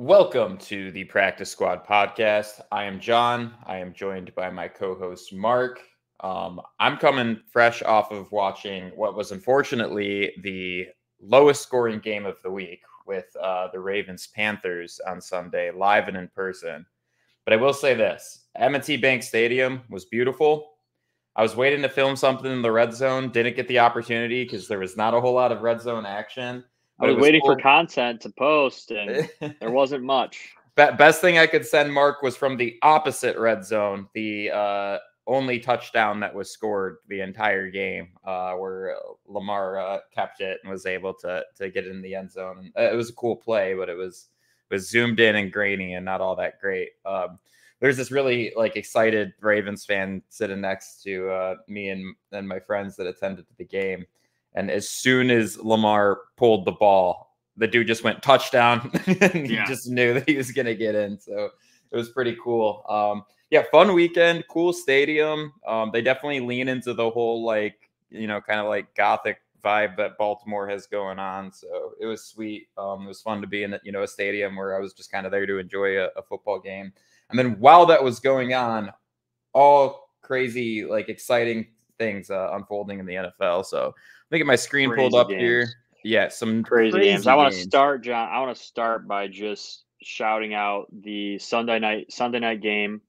Welcome to the Practice Squad podcast. I am John. I am joined by my co-host Mark. I'm coming fresh off of watching what was unfortunately the lowest scoring game of the week with the Ravens Panthers on Sunday, live and in person. But I will say this: M&T Bank Stadium was beautiful. I was waiting to film something in the red zone, didn't get the opportunity because there was not a whole lot of red zone action. I was waiting for content to post, and there wasn't much. Best thing I could send Mark was from the opposite red zone, the only touchdown that was scored the entire game, where Lamar kept it and was able to get it in the end zone. And it was a cool play, but it was zoomed in and grainy and not all that great. There's this really excited Ravens fan sitting next to me and my friends that attended the game. And as soon as Lamar pulled the ball, the dude just went touchdown. And he just knew that he was going to get in. So it was pretty cool. Fun weekend, cool stadium. They definitely lean into the whole kind of gothic vibe that Baltimore has going on. So it was sweet. It was fun to be in a stadium where I was just kind of there to enjoy a football game. And then while that was going on, all crazy, exciting things unfolding in the NFL. So let me get my screen pulled up here. Yeah, some crazy games. I want to start, John. I want to start by just shouting out the Sunday night game.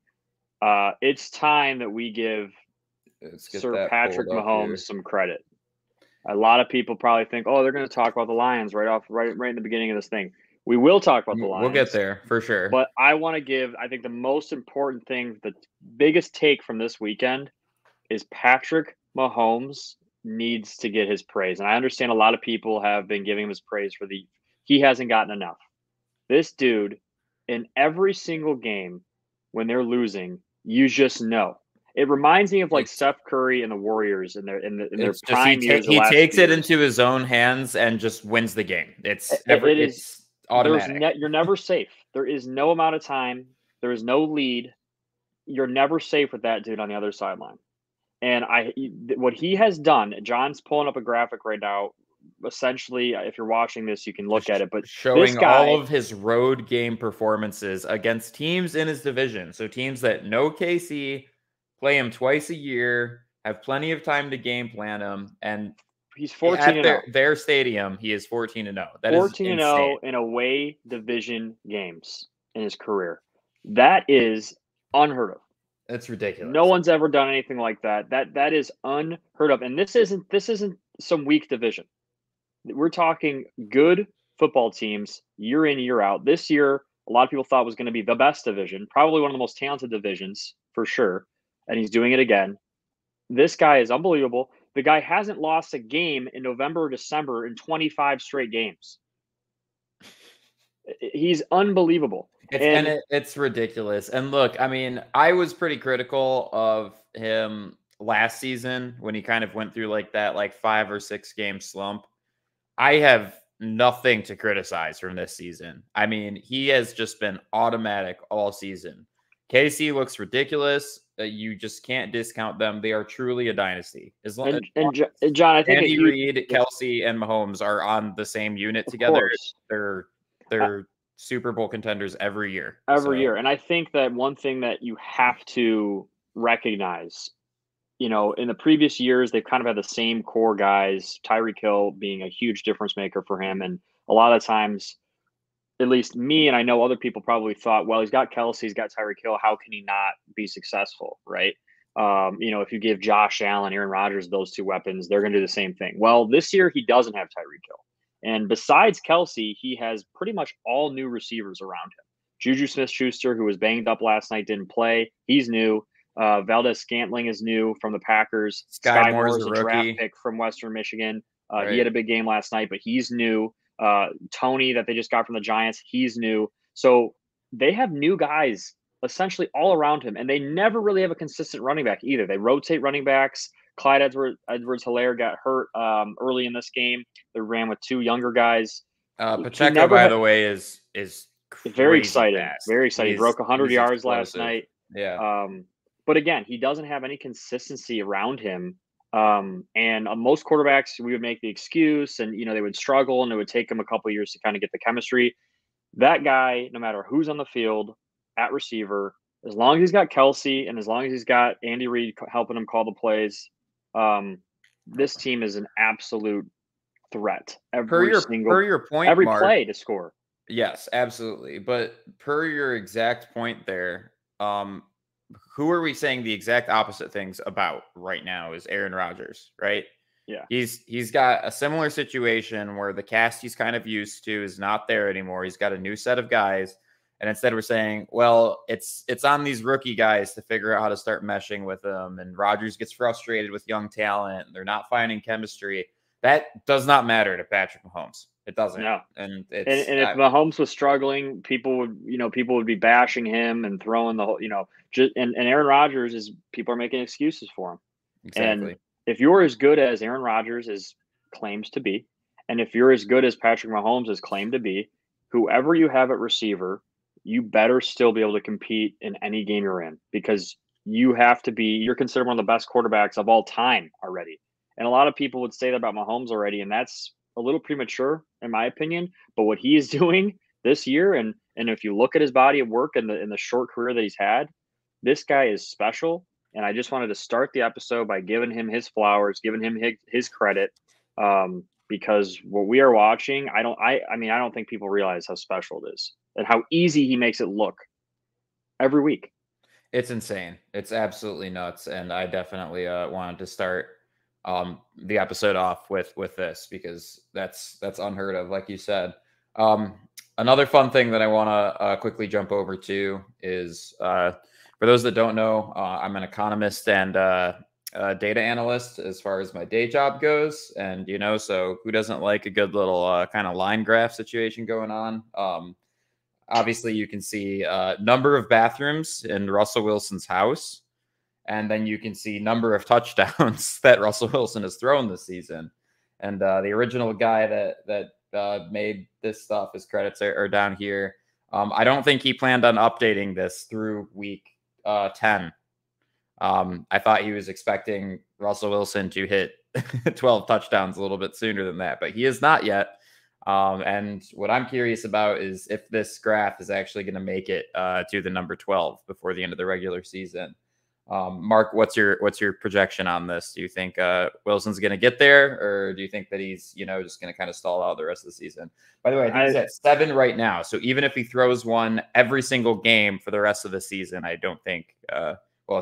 It's time that we give Sir Patrick Mahomes some credit. A lot of people probably think, oh, they're going to talk about the Lions right in the beginning of this thing. We will talk about the Lions. We'll get there for sure. But I want to give, I think the most important thing, the biggest take from this weekend is Patrick Mahomes needs to get his praise. And I understand a lot of people have been giving him his praise he hasn't gotten enough. This dude, in every single game when they're losing, you just know. It reminds me of Steph Curry and the Warriors in their prime years. He takes it into his own hands and just wins the game. It's automatic. You're never safe. There is no amount of time. There is no lead. You're never safe with that dude on the other sideline. And what he has done, John's pulling up a graphic right now. Essentially, if you're watching this, you can look at it. But showing all of his road game performances against teams in his division. So teams that know KC, play him twice a year, have plenty of time to game plan him, and he's 14 at their stadium. He is 14-0. That 14-0 in away division games in his career. That is unheard of. That's ridiculous. No one's ever done anything like that. That is unheard of. And this isn't some weak division. We're talking good football teams year in, year out. This year, a lot of people thought was going to be the best division, probably one of the most talented divisions for sure. And he's doing it again. This guy is unbelievable. The guy hasn't lost a game in November or December in 25 straight games. He's unbelievable. It's ridiculous. And look, I mean, I was pretty critical of him last season when he kind of went through that 5 or 6 game slump. I have nothing to criticize from this season. I mean, he has just been automatic all season. KC looks ridiculous. You just can't discount them. They are truly a dynasty. And John, I think Andy Reid, Kelsey, and Mahomes are on the same unit together. They're Super Bowl contenders every year. Year. And I think that one thing that you have to recognize, in the previous years, they've kind of had the same core guys, Tyreek Hill being a huge difference maker for him. And a lot of times, at least me, and I know other people probably thought, well, he's got Kelsey, he's got Tyreek Hill. How can he not be successful, right? If you give Josh Allen, Aaron Rodgers those two weapons, they're going to do the same thing. Well, this year he doesn't have Tyreek Hill. And besides Kelsey, he has pretty much all new receivers around him. Juju Smith-Schuster, who was banged up last night, didn't play. He's new. Valdez-Scantling is new from the Packers. Sky Moore is a draft pick from Western Michigan. He had a big game last night, but he's new. Tony that they just got from the Giants, he's new. So they have new guys essentially all around him, and they never really have a consistent running back either. They rotate running backs. Clyde Edwards-Helaire got hurt early in this game. They ran with 2 younger guys. Pacheco, by the way, is very exciting. Fast. Very exciting. He broke 100 yards last night. Yeah. But again, he doesn't have any consistency around him. And most quarterbacks, we would make the excuse, and they would struggle, and it would take them a couple of years to kind of get the chemistry. That guy, no matter who's on the field at receiver, as long as he's got Kelsey and as long as he's got Andy Reid helping him call the plays, this team is an absolute threat Per your point, every Mark. play to score. Yes, absolutely. But per your exact point there, who are we saying the exact opposite things about right now is Aaron Rodgers, right? Yeah. He's got a similar situation where the cast he's kind of used to is not there anymore. He's got a new set of guys. And instead we're saying, well, it's on these rookie guys to figure out how to start meshing with them. And Rodgers gets frustrated with young talent and they're not finding chemistry. That does not matter to Patrick Mahomes. It doesn't. No. And if Mahomes was struggling, people would be bashing him and throwing the whole, and Aaron Rodgers is, people are making excuses for him. Exactly. And if you're as good as Aaron Rodgers is claims to be, and if you're as good as Patrick Mahomes is claimed to be, whoever you have at receiver, you better still be able to compete in any game you're in, because you're considered one of the best quarterbacks of all time already. And a lot of people would say that about Mahomes already, and that's a little premature in my opinion. But what he is doing this year, and if you look at his body of work in the short career that he's had, this guy is special. And I just wanted to start the episode by giving him his flowers, giving him his credit, because what we are watching, I don't think people realize how special it is and how easy he makes it look every week. It's insane. It's absolutely nuts. And I definitely wanted to start the episode off with this because that's unheard of, like you said. Another fun thing that I want to quickly jump over to is for those that don't know, I'm an economist and data analyst as far as my day job goes. And, so who doesn't like a good little kind of line graph situation going on? Obviously, you can see number of bathrooms in Russell Wilson's house. And then you can see number of touchdowns that Russell Wilson has thrown this season. And the original guy that made this stuff, his credits are down here. I don't think he planned on updating this through week 10. I thought he was expecting Russell Wilson to hit 12 touchdowns a little bit sooner than that, but he is not yet. And what I'm curious about is if this graph is actually going to make it to the number 12 before the end of the regular season. Mark, what's your projection on this? Do you think Wilson's going to get there, or do you think that he's just going to kind of stall out the rest of the season? By the way, I think he's at 7 right now. So even if he throws one every single game for the rest of the season, I don't think.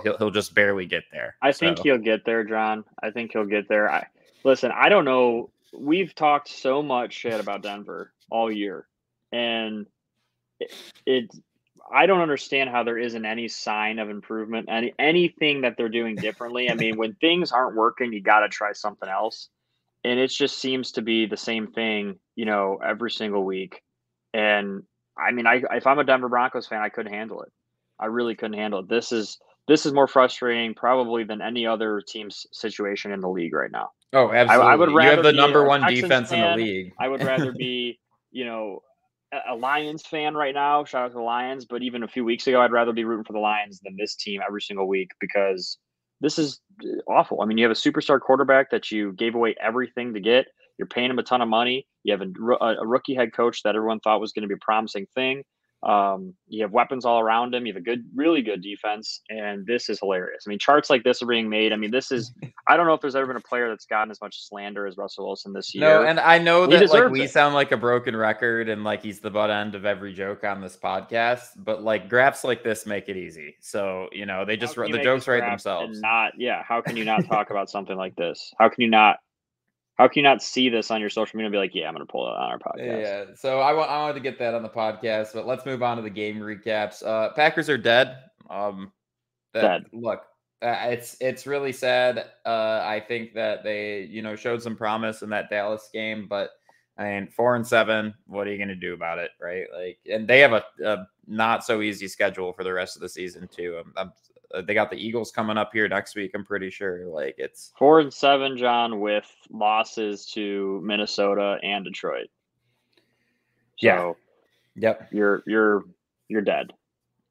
He'll just barely get there. I think he'll get there, John. I think he'll get there. Listen, I don't know. We've talked so much shit about Denver all year, and I don't understand how there isn't any sign of improvement, anything that they're doing differently. I mean, when things aren't working, you got to try something else. And it just seems to be the same thing, every single week. And I mean, if I'm a Denver Broncos fan, I couldn't handle it. I really couldn't handle it. This is more frustrating probably than any other team's situation in the league right now. Oh, absolutely. I would rather you have the be number a one Texans defense fan. in the league. I would rather be, a Lions fan right now. Shout out to the Lions. But even a few weeks ago, I'd rather be rooting for the Lions than this team every single week, because this is awful. I mean, you have a superstar quarterback that you gave away everything to get. You're paying him a ton of money. You have a rookie head coach that everyone thought was going to be a promising thing. You have weapons all around him. You have a really good defense, and this is hilarious. I mean, charts like this are being made. I mean, I don't know if there's ever been a player that's gotten as much slander as Russell Wilson this year. No, and I know that we sound like a broken record and like he's the butt end of every joke on this podcast, but like graphs like this make it easy. So, they just the jokes write themselves. How can you not talk about something like this? How can you not see this on your social media and be like, yeah, I'm going to pull it on our podcast? Yeah, so I wanted to get that on the podcast, but let's move on to the game recaps. Packers are dead. Dead. Look, it's really sad. I think that they, showed some promise in that Dallas game, but I mean, 4-7, what are you going to do about it, right? Like, and they have a not so easy schedule for the rest of the season too. They got the Eagles coming up here next week. I'm pretty sure. Like, it's 4-7, John, with losses to Minnesota and Detroit. So, yep, you're dead.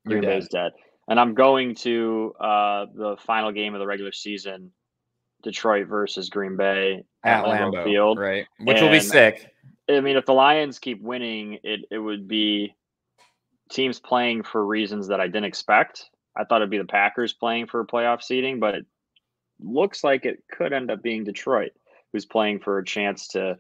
Green Bay's dead. And I'm going to the final game of the regular season, Detroit versus Green Bay at Lambeau Field, right? Which will be sick. I mean, if the Lions keep winning, it would be teams playing for reasons that I didn't expect. I thought it'd be the Packers playing for playoff seeding, but it looks like it could end up being Detroit, who's playing for a chance to,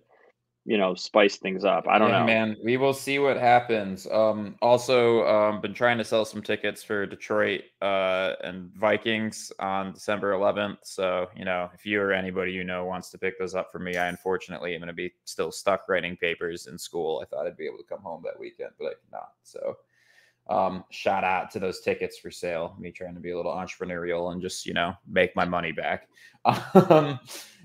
spice things up. I don't Yeah, know. man, we will see what happens. Also, been trying to sell some tickets for Detroit and Vikings on December 11th. So, if you or anybody wants to pick those up for me, I unfortunately am going to be still stuck writing papers in school. I thought I'd be able to come home that weekend, but I cannot. So, shout out to those tickets for sale. Me trying to be a little entrepreneurial and just make my money back.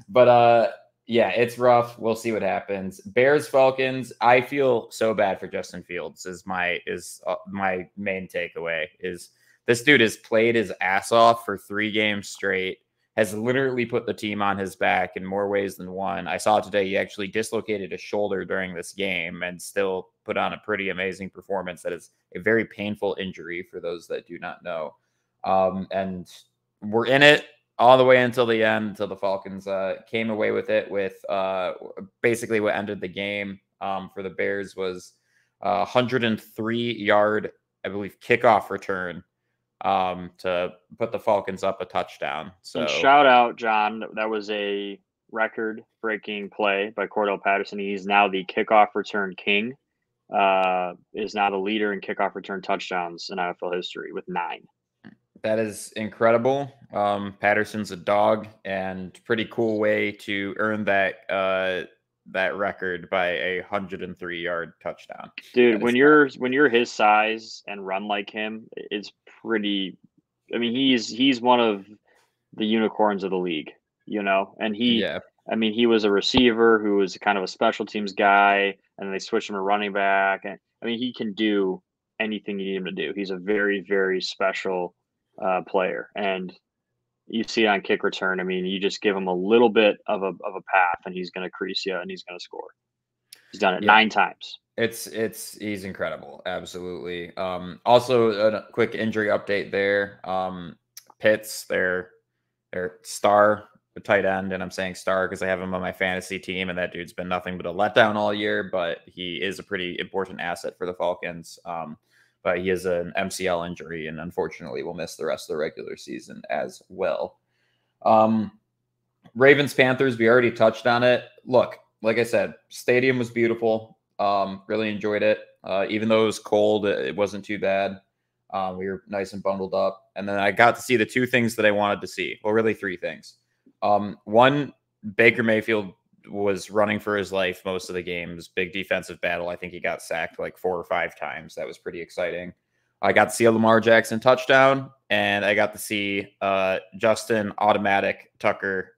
But yeah, it's rough. We'll see what happens. Bears Falcons. I feel so bad for Justin Fields. Is my main takeaway. Is this dude has played his ass off for 3 games straight. Has literally put the team on his back in more ways than one. I saw today he actually dislocated his shoulder during this game and still put on a pretty amazing performance. That is a very painful injury for those that do not know. And we're in it all the way until the end, until the Falcons came away with it with basically what ended the game for the Bears was 103-yard, I believe, kickoff return to put the Falcons up a touchdown. So And shout out, John. That was a record-breaking play by Cordell Patterson. He's now the kickoff return king. Is now the leader in kickoff return touchdowns in NFL history with 9. that is incredible. Patterson's a dog, and pretty cool way to earn that record by a 103-yard touchdown. Dude, when you're his size and run like him, it's pretty. I mean, he's one of the unicorns of the league, and Yeah. I mean, he was a receiver who was kind of a special teams guy, and then they switched him to running back. And I mean, he can do anything you need him to do. He's a very, very special player. And you see it on kick return. I mean, you just give him a little bit of a path, and he's going to crease you, and he's going to score. He's done it 9 times. He's incredible. Absolutely. Also a quick injury update there. Pitts, their star tight end, and I'm saying star because I have him on my fantasy team, and that dude's been nothing but a letdown all year, but he is a pretty important asset for the Falcons. But he has an MCL injury and unfortunately will miss the rest of the regular season as well. Ravens Panthers, we already touched on it. Look, like I said, stadium was beautiful. Really enjoyed it. Even though it was cold, it wasn't too bad. We were nice and bundled up. And then I got to see the 2 things that I wanted to see. Well, really 3 things. One, Baker Mayfield was running for his life most of the games. Big defensive battle. I think he got sacked like 4 or 5 times. That was pretty exciting. I got to see a Lamar Jackson touchdown, and I got to see Justin Automatic Tucker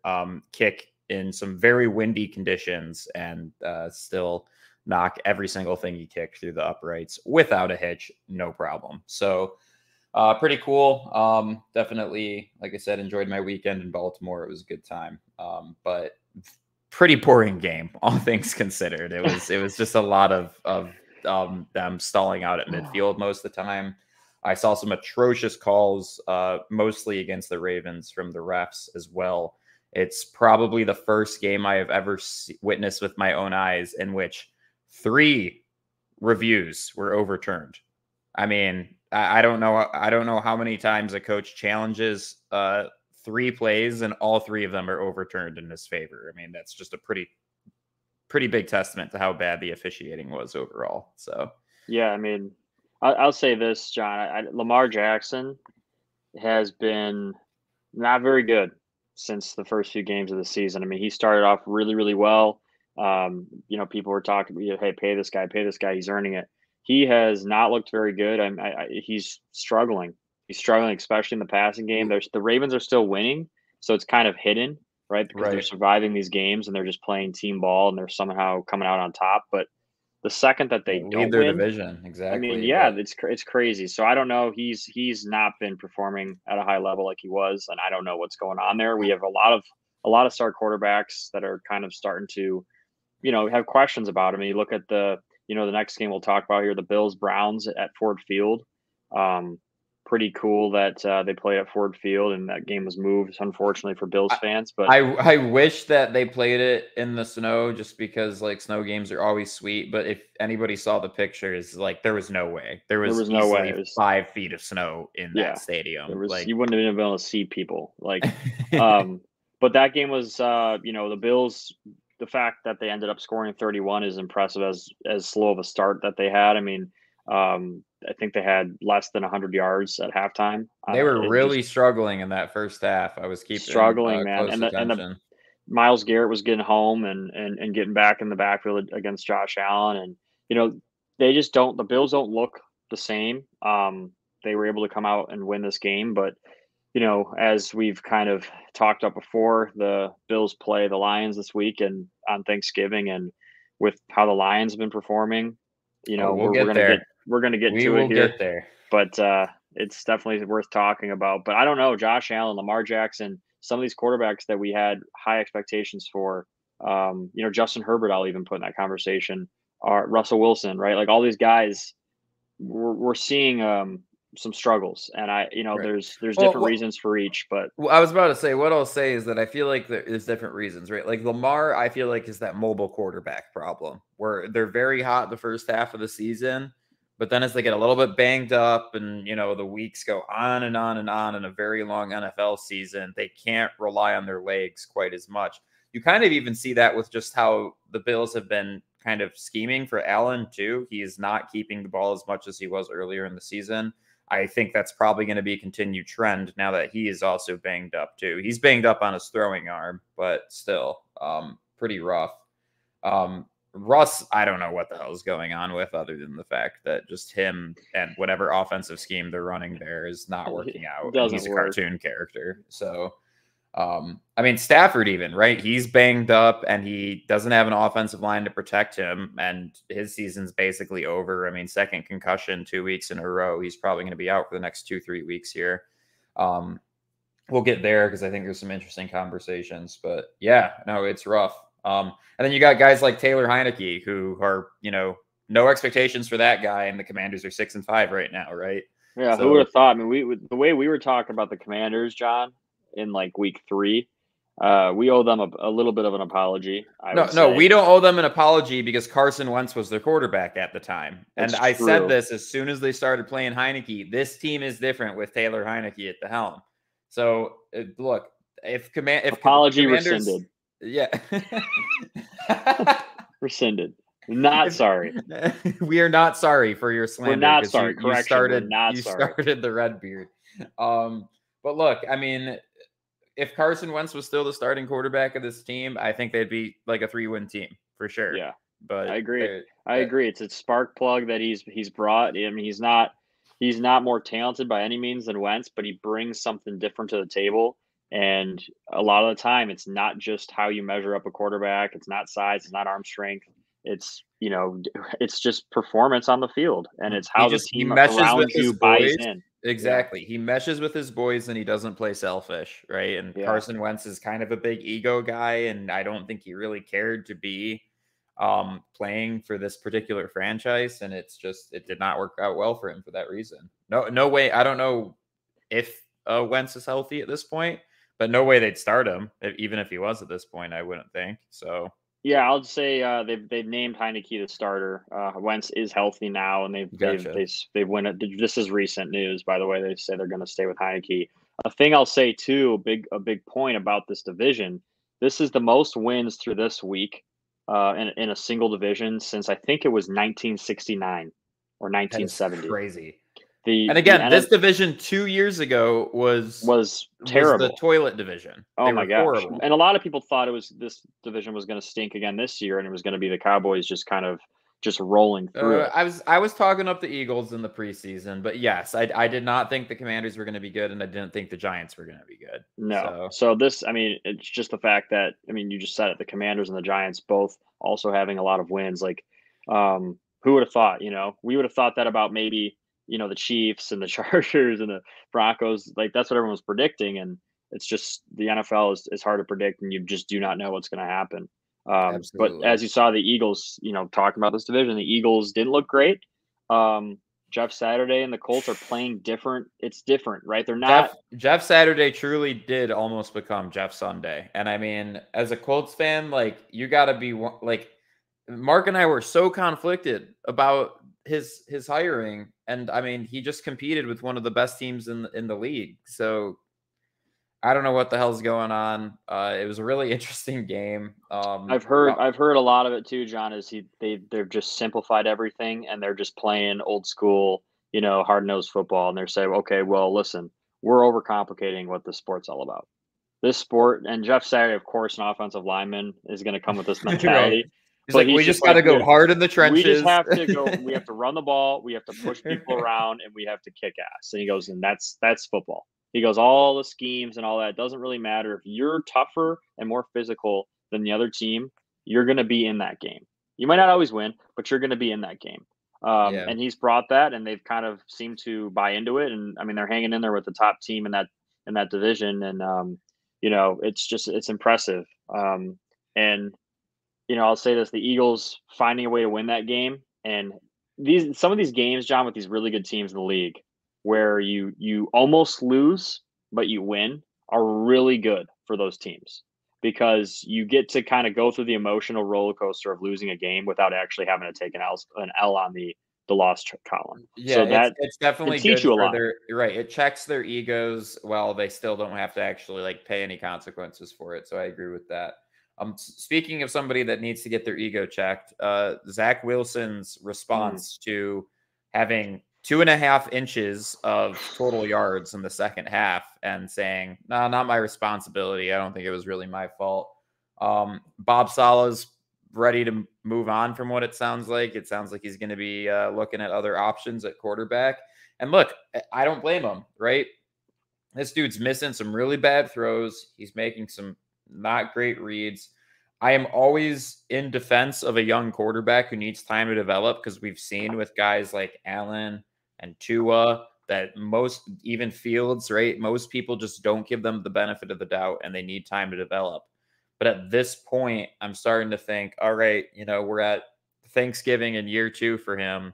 kick in some very windy conditions and still knock every single thing he kicked through the uprights without a hitch, no problem. So pretty cool. Definitely, like I said, enjoyed my weekend in Baltimore. It was a good time. But pretty boring game, all things considered. It was just a lot of them stalling out at midfield most of the time. I saw some atrocious calls, mostly against the Ravens from the refs as well. It's probably the first game I have ever witnessed with my own eyes in which 3 reviews were overturned. I mean, I don't know how many times a coach challenges 3 plays and all 3 of them are overturned in his favor. I mean, that's just a pretty big testament to how bad the officiating was overall. So yeah, I mean, I'll say this, John. Lamar Jackson has been not very good since the first few games of the season. I mean, he started off really, really well. People were talking, hey, pay this guy, he's earning it. He has not looked very good. He's struggling. He's struggling, especially in the passing game. The Ravens are still winning, so it's kind of hidden, right? Because they're surviving these games and they're just playing team ball and they're somehow coming out on top. But the second that they don't lead their win, division, exactly. I mean, yeah, it's crazy. So I don't know. He's not been performing at a high level like he was, and I don't know what's going on there. We have a lot of star quarterbacks that are kind of starting to, have questions about him. And you look at the next game we'll talk about here, the Bills Browns at Ford Field. pretty cool that they played at Ford Field and that game was moved, unfortunately for Bills fans. But I wish that they played it in the snow, just because like snow games are always sweet. But if anybody saw the pictures, like there was no way. There was no way. easily It was, 5 feet of snow in that stadium. Like you wouldn't have been able to see people. Like, but that game was, the Bills. The fact that they ended up scoring 31 is impressive, as slow of a start that they had. I mean, I think they had less than 100 yards at halftime. they were really struggling in that first half. I was keeping struggling, man, close attention. Miles Garrett was getting home and getting back in the backfield against Josh Allen, and they just don't. The Bills don't look the same. They were able to come out and win this game, but as we've kind of talked about before, the Bills play the Lions this week and on Thanksgiving, and with how the Lions have been performing, we're gonna get to it here. But it's definitely worth talking about. But I don't know, Josh Allen, Lamar Jackson, some of these quarterbacks that we had high expectations for, Justin Herbert, I'll even put in that conversation, Russell Wilson, right? Like all these guys, we're seeing some struggles, and there's different reasons for each. But I was about to say, what I'll say is that I feel like there's different reasons, right? Like Lamar, I feel like is that mobile quarterback problem where they're very hot the first half of the season, but then as they get a little bit banged up and the weeks go on and on and on in a very long NFL season, they can't rely on their legs quite as much. You kind of even see that with just how the Bills have been kind of scheming for Allen too. He is not keeping the ball as much as he was earlier in the season. I think that's probably going to be a continued trend now that he is also banged up too. He's banged up on his throwing arm, but still pretty rough. Russ, I don't know what the hell is going on with, other than the fact that just him and whatever offensive scheme they're running there is not working out. He's a cartoon character. So, I mean, Stafford even, right? He's banged up and he doesn't have an offensive line to protect him, and his season's basically over. I mean, second concussion 2 weeks in a row. He's probably going to be out for the next 2-3 weeks here. We'll get there because I think there's some interesting conversations, but yeah, no, it's rough. And then you got guys like Taylor Heineke who are, no expectations for that guy, and the Commanders are 6-5 right now, right? Yeah, so, who would have thought? I mean, the way we were talking about the Commanders, John, in like week 3, we owe them a little bit of an apology. No, we don't owe them an apology because Carson Wentz was their quarterback at the time. And I said this as soon as they started playing Heineke. This team is different with Taylor Heineke at the helm. So look, if apology rescinded. Yeah. Rescinded. Not sorry. We are not sorry for your slander. We're not sorry. You started the red beard. But look, I mean, if Carson Wentz was still the starting quarterback of this team, I think they'd be like a 3-win team for sure. Yeah. But I agree. I agree. It's a spark plug that he's brought. I mean, he's not more talented by any means than Wentz, but he brings something different to the table. And a lot of the time, it's not just how you measure up a quarterback. It's not size. It's not arm strength. It's it's just performance on the field, and it's how the team around you buys in. Exactly. Yeah. He meshes with his boys, and he doesn't play selfish, right? And Carson Wentz is kind of a big ego guy, and I don't think he really cared to be playing for this particular franchise, and it did not work out well for him for that reason. No way. I don't know if Wentz is healthy at this point, but no way they'd start him, even if he was at this point, I wouldn't think. So yeah, I'll say they've named Heineke the starter. Wentz is healthy now, and they've won it. This is recent news, by the way. They say they're going to stay with Heineke. A thing I'll say too, a big point about this division. This is the most wins through this week in a single division since I think it was 1969 or 1970. That's crazy. And again, this division 2 years ago was terrible. Was the toilet division. Oh my gosh! Horrible. And a lot of people thought this division was going to stink again this year, and it was going to be the Cowboys just kind of rolling through it. I was talking up the Eagles in the preseason, but yes, I did not think the Commanders were going to be good, and I didn't think the Giants were going to be good. No. So this, I mean, it's just the fact that, I mean, you just said it, the Commanders and the Giants both also having a lot of wins. Like, who would have thought? We would have thought that about maybe the Chiefs and the Chargers and the Broncos. Like, that's what everyone was predicting, and it's just the NFL is hard to predict, and you just do not know what's going to happen. But as you saw, the Eagles, talking about this division, the Eagles didn't look great. Jeff Saturday and the Colts are playing different. It's different, right? They're not. Jeff Saturday truly did almost become Jeff Sunday. And I mean, as a Colts fan, like, you got to be like, Mark and I were so conflicted about his hiring, and I mean, he just competed with one of the best teams in the league. So I don't know what the hell's going on. It was a really interesting game. I've heard a lot of it too, John. Is they've just simplified everything and they're just playing old school, hard nosed football, and they're saying, okay, well, listen, we're overcomplicating what the sport's all about. This sport, and Jeff Saturday, of course, an offensive lineman, is going to come with this mentality. Right. He's like, we just got to go hard in the trenches. We just have to go. We have to run the ball. We have to push people around, and we have to kick ass. And he goes, and that's football. He goes, all the schemes and all that doesn't really matter. If you're tougher and more physical than the other team, you're going to be in that game. You might not always win, but you're going to be in that game. And he's brought that, and they've kind of seemed to buy into it. And I mean, they're hanging in there with the top team in that division, and it's impressive. And I'll say this: the Eagles finding a way to win that game, and some of these games, John, with these really good teams in the league, where you almost lose but you win, are really good for those teams, because you get to kind of go through the emotional roller coaster of losing a game without actually having to take an L on the loss column. Yeah, so it's definitely good for a lot. Right. It checks their egos while they still don't have to actually like pay any consequences for it. So I agree with that. Speaking of somebody that needs to get their ego checked, Zach Wilson's response to having 2.5 inches of total yards in the second half and saying, no, not my responsibility. I don't think it was really my fault. Bob Saleh's ready to move on from what it sounds like. It sounds like he's going to be looking at other options at quarterback. And look, I don't blame him, right? This dude's missing some really bad throws. He's making some not great reads. I am always in defense of a young quarterback who needs time to develop, because we've seen with guys like Allen and Tua that even Fields, right? Most people just don't give them the benefit of the doubt, and they need time to develop. But at this point, I'm starting to think, all right, we're at Thanksgiving in year 2 for him.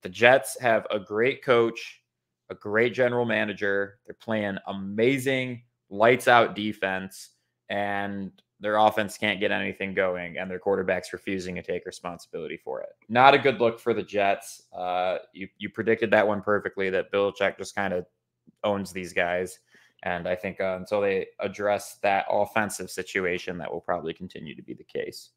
The Jets have a great coach, a great general manager. They're playing amazing lights out defense, and their offense can't get anything going, and their quarterback's refusing to take responsibility for it. Not a good look for the Jets. You predicted that one perfectly, that Belichick just kind of owns these guys. And I think until they address that offensive situation, that will probably continue to be the case.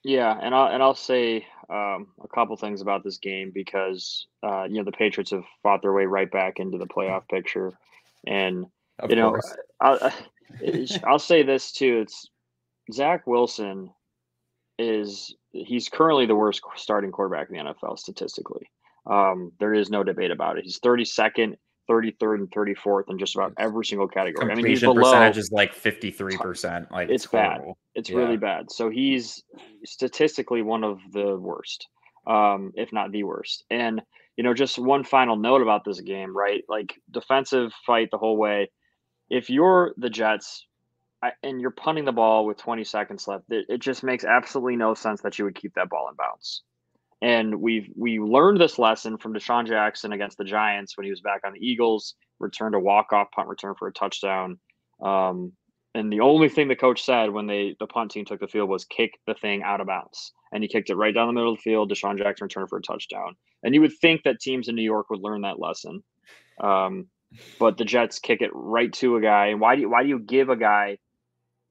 Yeah, and I'll say a couple things about this game, because the Patriots have fought their way right back into the playoff picture, and I'll say this too: it's Zach Wilson he's currently the worst starting quarterback in the NFL statistically. There is no debate about it. He's 32nd, 33rd, and 34th in just about every single category. Completion he's below, percentage is like 53%. Like, it's bad. It's really bad. So he's statistically one of the worst, if not the worst. And just one final note about this game, right? Like, defensive fight the whole way. If you're the Jets and you're punting the ball with 20 seconds left, it just makes absolutely no sense that you would keep that ball in bounds. And we learned this lesson from Deshaun Jackson against the Giants when he was back on the Eagles, returned a walk-off punt return for a touchdown. And the only thing the coach said when the punt team took the field was kick the thing out of bounds. And he kicked it right down the middle of the field. Deshaun Jackson returned for a touchdown. And you would think that teams in New York would learn that lesson. But the Jets kick it right to a guy. And why do you give a guy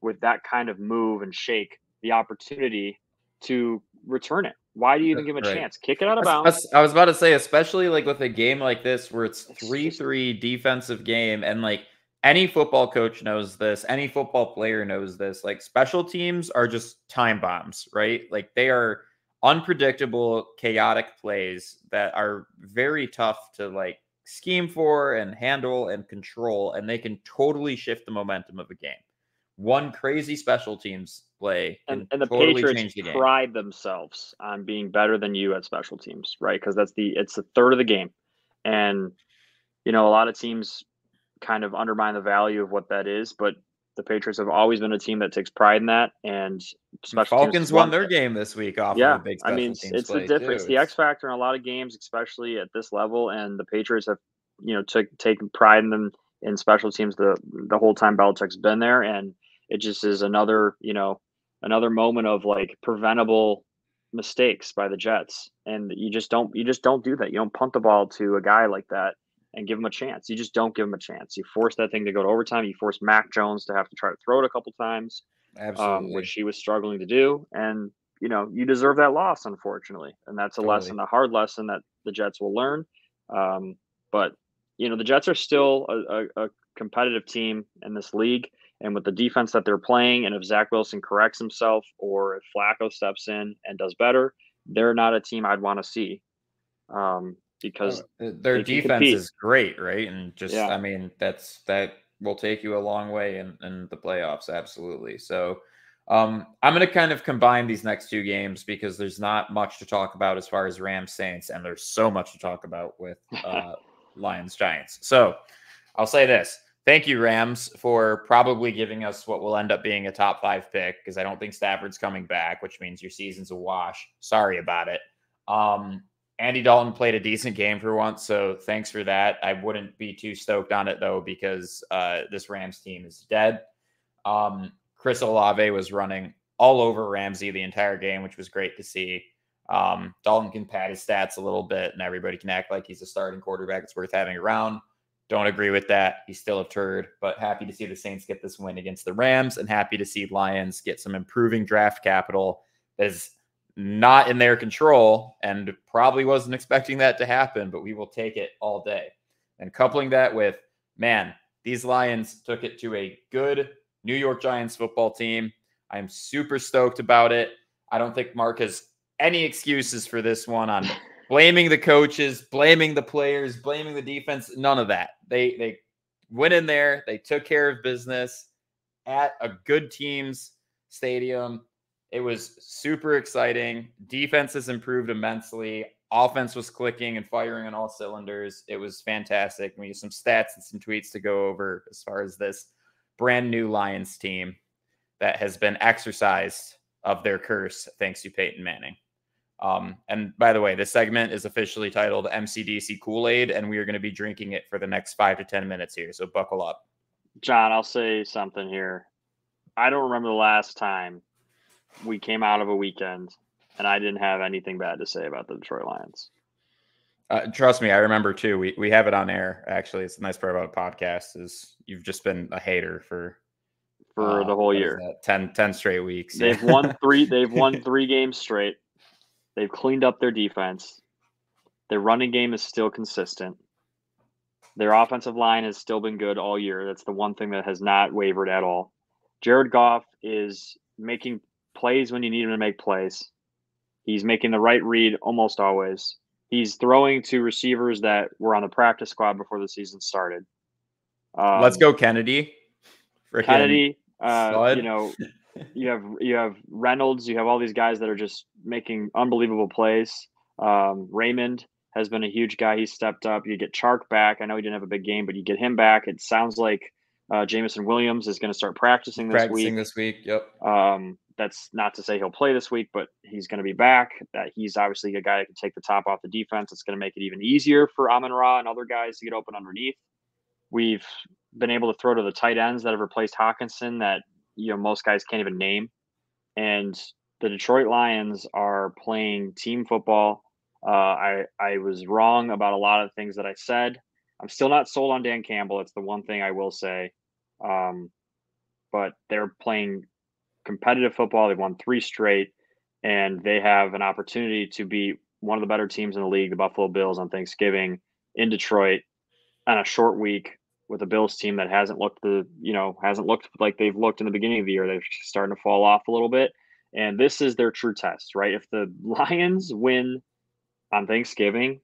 with that kind of move and shake the opportunity to return it? Why do you even give him a chance? Kick it out of bounds. I was about to say, especially like with a game like this where it's 3-3 defensive game, and like any football coach knows this, any football player knows this, like special teams are just time bombs, right? Like, they are unpredictable, chaotic plays that are very tough to like scheme for and handle and control, and they can totally shift the momentum of a game. One crazy special teams play and the totally Patriots pride themselves on being better than you at special teams, right? Because it's a third of the game, and a lot of teams kind of undermine the value of what that is. But The Patriots have always been a team that takes pride in that, and special teams Falcons won their game this week off of a big I mean, special teams it's the play difference, too. the X factor in a lot of games, especially at this level. And the Patriots have, taken pride in them in special teams the whole time Belichick's been there, and it just is another moment of like preventable mistakes by the Jets, and you just don't do that. You don't punt the ball to a guy like that and give him a chance. You just don't give him a chance. You force that thing to go to overtime. You force Mac Jones to have to try to throw it a couple times, Absolutely. which he was struggling to do. And, you deserve that loss, unfortunately. And that's a lesson, a hard lesson that the Jets will learn. But, the Jets are still a competitive team in this league. And with the defense that they're playing, and if Zach Wilson corrects himself or if Flacco steps in and does better, they're not a team I'd want to see. Because their defense is great, right? And just, I mean, that will take you a long way in the playoffs. Absolutely. So I'm going to kind of combine these next two games because there's not much to talk about as far as Rams Saints, and there's so much to talk about with Lions Giants. So I'll say this. Thank you, Rams, for probably giving us what will end up being a top 5 pick, because I don't think Stafford's coming back, which means your season's a wash. Sorry about it. Andy Dalton played a decent game for once, so thanks for that. I wouldn't be too stoked on it, though, because this Rams team is dead. Chris Olave was running all over Ramsey the entire game, which was great to see. Dalton can pad his stats a little bit, and everybody can act like he's a starting quarterback. It's worth having around. Don't agree with that. He's still a turd, but happy to see the Saints get this win against the Rams, and happy to see Lions get some improving draft capital that is not in their control, and probably wasn't expecting that to happen, but we will take it all day. And coupling that with, man, these Lions took it to a good New York Giants football team. I'm super stoked about it. I don't think Mark has any excuses for this one on blaming the coaches, blaming the players, blaming the defense. None of that. They went in there. They took care of business at a good team's stadium. It was super exciting. Defense has improved immensely. Offense was clicking and firing on all cylinders. It was fantastic. We have some stats and some tweets to go over as far as this brand new Lions team that has been exorcised of their curse thanks to Peyton Manning. And by the way, this segment is officially titled MCDC Kool-Aid, and we are going to be drinking it for the next 5 to 10 minutes here. So buckle up. John, I'll say something here. I don't remember the last time we came out of a weekend and I didn't have anything bad to say about the Detroit Lions. Trust me, I remember too. We have it on air. Actually, it's the nice part about a podcast is you've just been a hater for the whole year. 10 straight weeks. They've won 3. They've won 3 games straight. They've cleaned up their defense. Their running game is still consistent. Their offensive line has still been good all year. That's the one thing that has not wavered at all. Jared Goff is making plays when you need him to make plays. He's making the right read almost always. He's throwing to receivers that were on the practice squad before the season started. Let's go, Kennedy. Kennedy, you have Reynolds. You have all these guys that are just making unbelievable plays. Raymond has been a huge guy. He stepped up. You get Chark back. I know he didn't have a big game, but you get him back. It sounds like Jameson Williams is going to start practicing this week. Yep. That's not to say he'll play this week, but he's going to be back. That he's obviously a guy that can take the top off the defense. It's going to make it even easier for Amon-Ra and other guys to get open underneath. We've been able to throw to the tight ends that have replaced Hawkinson that most guys can't even name. And the Detroit Lions are playing team football. I was wrong about a lot of things that I said. I'm still not sold on Dan Campbell. It's the one thing I will say. But they're playing competitive football. They've won 3 straight, and they have an opportunity to be one of the better teams in the league, the Buffalo Bills, on Thanksgiving in Detroit on a short week with a Bills team that hasn't looked like they've looked in the beginning of the year. They're starting to fall off a little bit, and this is their true test, right? If the Lions win on Thanksgiving,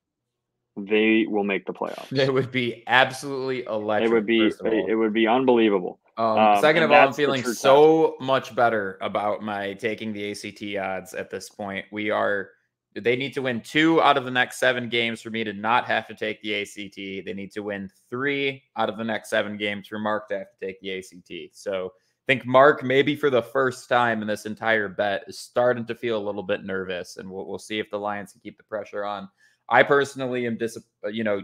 they will make the playoffs. It would be absolutely electric. It would be unbelievable. Second of all, I'm feeling so much better about my taking the ACT odds at this point. We are They need to win 2 out of the next 7 games for me to not have to take the ACT. They need to win 3 out of the next 7 games for Mark to have to take the ACT. So I think Mark, maybe for the first time in this entire bet, is starting to feel a little bit nervous, and we'll see if the Lions can keep the pressure on. I personally am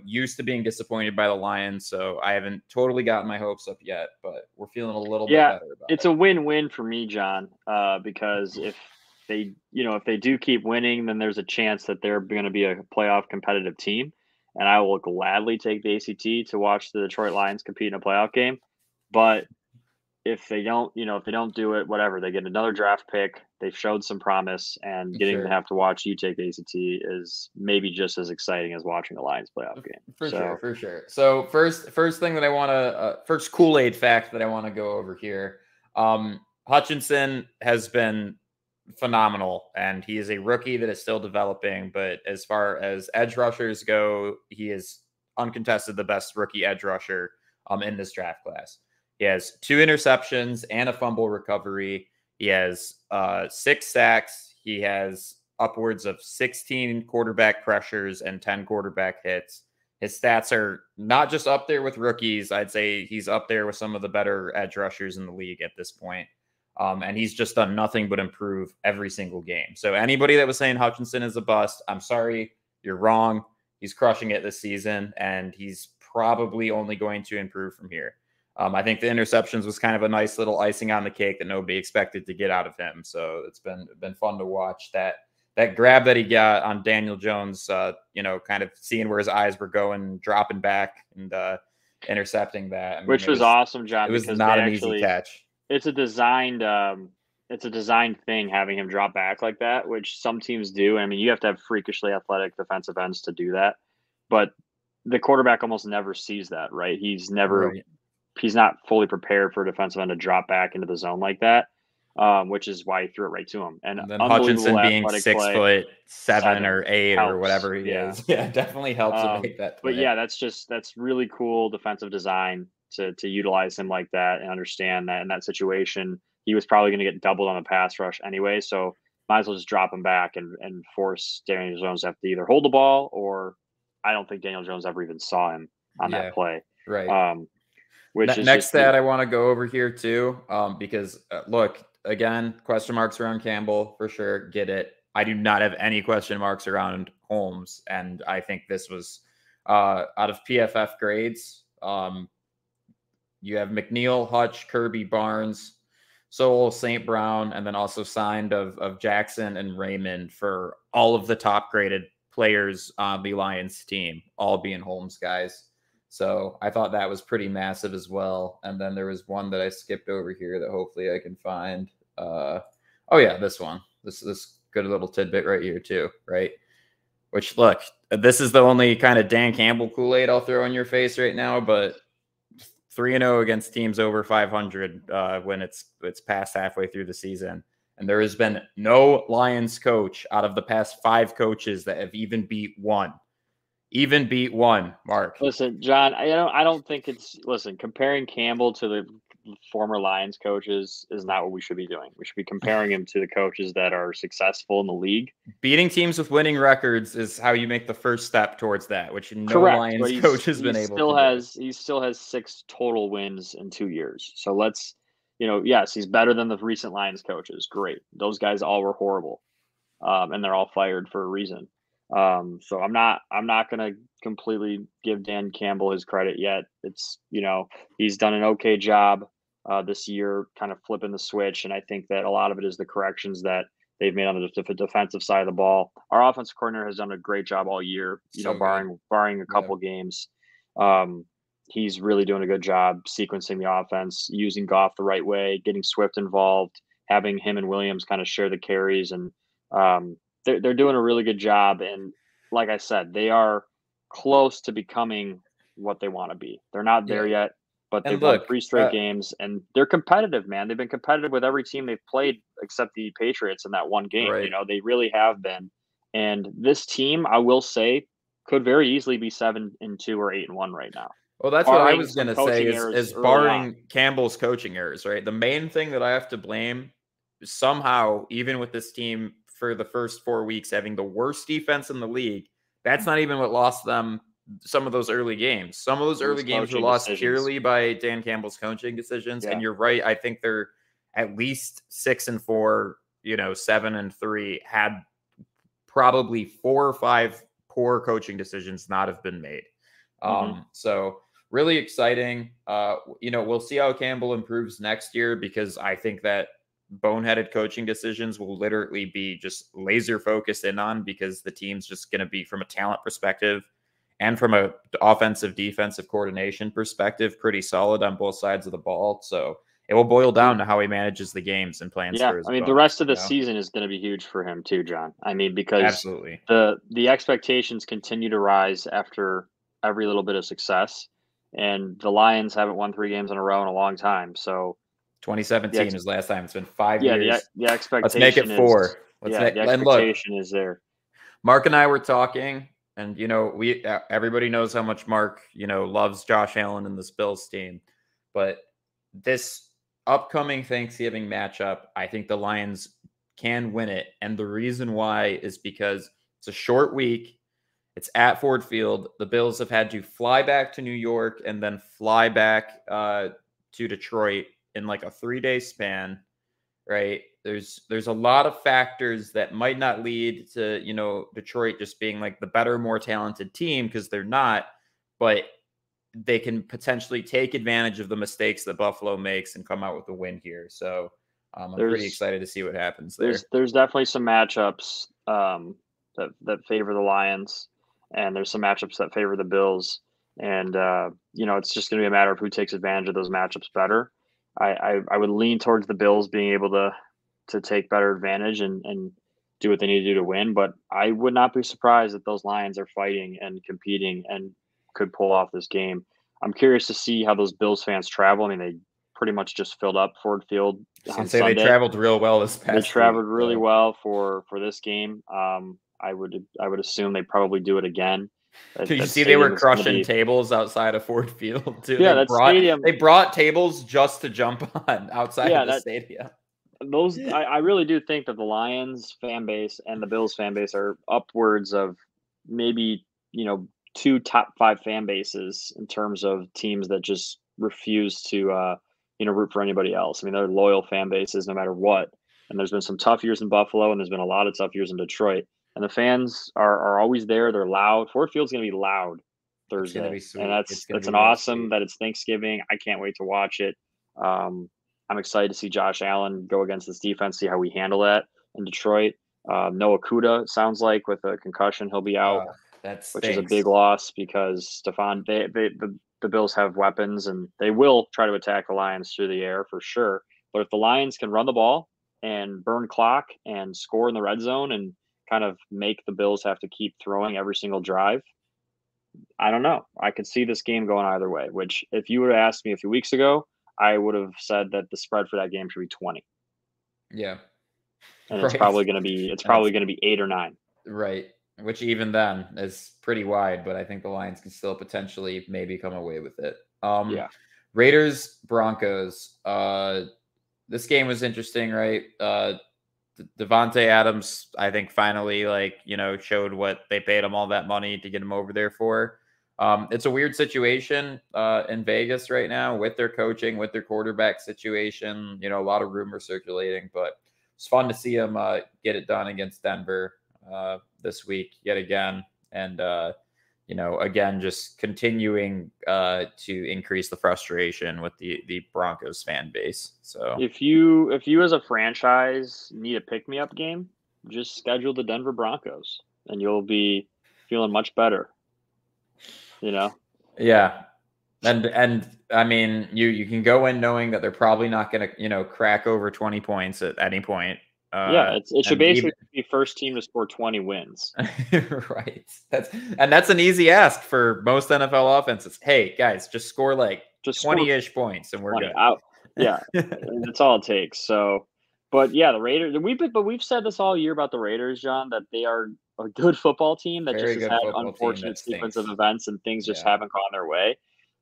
used to being disappointed by the Lions, so I haven't totally gotten my hopes up yet, but we're feeling a little bit better about it. It's a win-win for me, John, because if they do keep winning, then there's a chance that they're going to be a playoff competitive team, and I will gladly take the ACT to watch the Detroit Lions compete in a playoff game. But if they don't do it, whatever, they get another draft pick. They've showed some promise, and getting to have to watch you take the ACT is maybe just as exciting as watching a Lions playoff game. For sure. So first thing that I want to, first Kool-Aid fact that I want to go over here. Hutchinson has been phenomenal, and he is a rookie that is still developing. But as far as edge rushers go, he is uncontested the best rookie edge rusher in this draft class. He has 2 interceptions and a fumble recovery. He has 6 sacks. He has upwards of 16 quarterback pressures and 10 quarterback hits. His stats are not just up there with rookies. I'd say he's up there with some of the better edge rushers in the league at this point. And he's just done nothing but improve every single game. So anybody that was saying Hutchinson is a bust, I'm sorry, you're wrong. He's crushing it this season, and he's probably only going to improve from here. I think the interceptions was kind of a nice little icing on the cake that nobody expected to get out of him. So it's been fun to watch that grab that he got on Daniel Jones, kind of seeing where his eyes were going, dropping back and intercepting that. I mean, which was awesome, John. It was not an easy catch. It's a designed thing having him drop back like that, which some teams do. I mean, you have to have freakishly athletic defensive ends to do that, but the quarterback almost never sees that, right? He's not fully prepared for a defensive end to drop back into the zone like that, which is why he threw it right to him. And then Hutchinson being 6'7" or 8" or whatever he is, definitely helps to make that play. But that's really cool defensive design to utilize him like that and understand that in that situation he was probably going to get doubled on the pass rush anyway. So might as well just drop him back and force Daniel Jones to have to either hold the ball, or I don't think Daniel Jones ever even saw him on that play. Right. Which is next stat I want to go over here too, because look, again, question marks around Campbell for sure. Get it. I do not have any question marks around Holmes, and I think this was out of PFF grades. You have McNeil, Hutch, Kirby, Barnes, Sowell, St. Brown, and then also signed of Jackson and Raymond for all of the top graded players on the Lions team, all being Holmes guys. So I thought that was pretty massive as well. And then there was one that I skipped over here that hopefully I can find. This one. This good little tidbit right here too, right? Which, look, this is the only kind of Dan Campbell Kool-Aid I'll throw in your face right now, but 3-0 against teams over 500 when it's past halfway through the season. And there has been no Lions coach out of the past 5 coaches that have even beat one. Mark. Listen, John, I don't think comparing Campbell to the former Lions coaches is not what we should be doing. We should be comparing him to the coaches that are successful in the league. Beating teams with winning records is how you make the first step towards that, which no Lions coach has been able to do. He still has 6 total wins in 2 years. So let's, yes, he's better than the recent Lions coaches. Great. Those guys all were horrible. And they're all fired for a reason. So I'm not going to completely give Dan Campbell his credit yet. It's, he's done an okay job this year, kind of flipping the switch. And I think that a lot of it is the corrections that they've made on the defensive side of the ball. Our offensive coordinator has done a great job all year, barring a couple games. He's really doing a good job sequencing the offense, using Goff the right way, getting Swift involved, having him and Williams kind of share the carries. And, they're doing a really good job. And like I said, they are close to becoming what they want to be. They're not there yet, but they've won 3 straight games, and they're competitive, man. They've been competitive with every team they've played except the Patriots in that one game. Right. They really have been. And this team, I will say, could very easily be 7-2 or 8-1 right now. Well, that's what I was going to say is barring Campbell's coaching errors, right? The main thing that I have to blame somehow, even with this team for the first 4 weeks having the worst defense in the league, that's not even what lost them some of those early games. Some of those early games were lost purely by Dan Campbell's coaching decisions. And you're right. I think they're at least 6-4, 7-3, had probably 4 or 5 poor coaching decisions not have been made. So really exciting. We'll see how Campbell improves next year, because I think that boneheaded coaching decisions will literally be just laser focused in on, because the team's just going to be, from a talent perspective and from a offensive defensive coordination perspective, pretty solid on both sides of the ball. So it will boil down to how he manages the games and plans for his opponent. The rest of the season is going to be huge for him too, John. Because absolutely the expectations continue to rise after every little bit of success, and the Lions haven't won 3 games in a row in a long time. So 2017 is last time. It's been 5 years. The expectation. Let's make it 4. The expectation is there. Mark and I were talking, and everybody knows how much Mark loves Josh Allen and this Bills team, but this upcoming Thanksgiving matchup, I think the Lions can win it, and the reason why is because it's a short week. It's at Ford Field. The Bills have had to fly back to New York and then fly back to Detroit in like a 3-day span, right? There's a lot of factors that might not lead to, Detroit just being like the better, more talented team, because they're not, but they can potentially take advantage of the mistakes that Buffalo makes and come out with a win here. So I'm pretty excited to see what happens there. There's definitely some matchups that favor the Lions, and there's some matchups that favor the Bills. And, it's just going to be a matter of who takes advantage of those matchups better. I would lean towards the Bills being able to take better advantage and do what they need to do to win. But I would not be surprised if those Lions are fighting and competing and could pull off this game. I'm curious to see how those Bills fans travel. They pretty much just filled up Ford Field on Sunday. They traveled real well this past week. They traveled really well for this game. I would assume they probably do it again. Did you see they were crushing tables outside of Ford Field too? Yeah, they brought tables just to jump on outside of the stadium. I really do think that the Lions fan base and the Bills fan base are upwards of maybe 2 top 5 fan bases in terms of teams that just refuse to root for anybody else. They're loyal fan bases no matter what. And there's been some tough years in Buffalo, and there's been a lot of tough years in Detroit. And the fans are always there. They're loud. Ford Field's going to be loud Thursday, and that's an awesome that it's Thanksgiving. I can't wait to watch it. I'm excited to see Josh Allen go against this defense, see how we handle that in Detroit. Noah Kuda sounds like with a concussion he'll be out, which is a big loss, because the Bills have weapons and they will try to attack the Lions through the air for sure. But if the Lions can run the ball and burn clock and score in the red zone and kind of make the Bills have to keep throwing every single drive, I don't know. I could see this game going either way, which if you would have asked me a few weeks ago, I would have said that the spread for that game should be 20. Yeah. And it's probably going to be 8 or 9. Right. Which even then is pretty wide, but I think the Lions can still potentially maybe come away with it. Raiders, Broncos. This game was interesting, right? Devontae Adams, I think, finally showed what they paid him all that money to get him over there for. It's a weird situation in Vegas right now with their coaching, with their quarterback situation. A lot of rumors circulating, but it's fun to see him get it done against Denver this week yet again. And, again, just continuing to increase the frustration with the Broncos fan base. So if you as a franchise need a pick-me-up game, just schedule the Denver Broncos and you'll be feeling much better. Yeah. And you can go in knowing that they're probably not going to, crack over 20 points at any point. It should basically be first team to score 20 wins. Right. That's an easy ask for most NFL offenses. Hey guys, just score 20-ish points and we're good. Yeah, that's all it takes. So, but the Raiders. We've said this all year about the Raiders, John, that they are a good football team that just has had unfortunate sequence of events and things just haven't gone their way.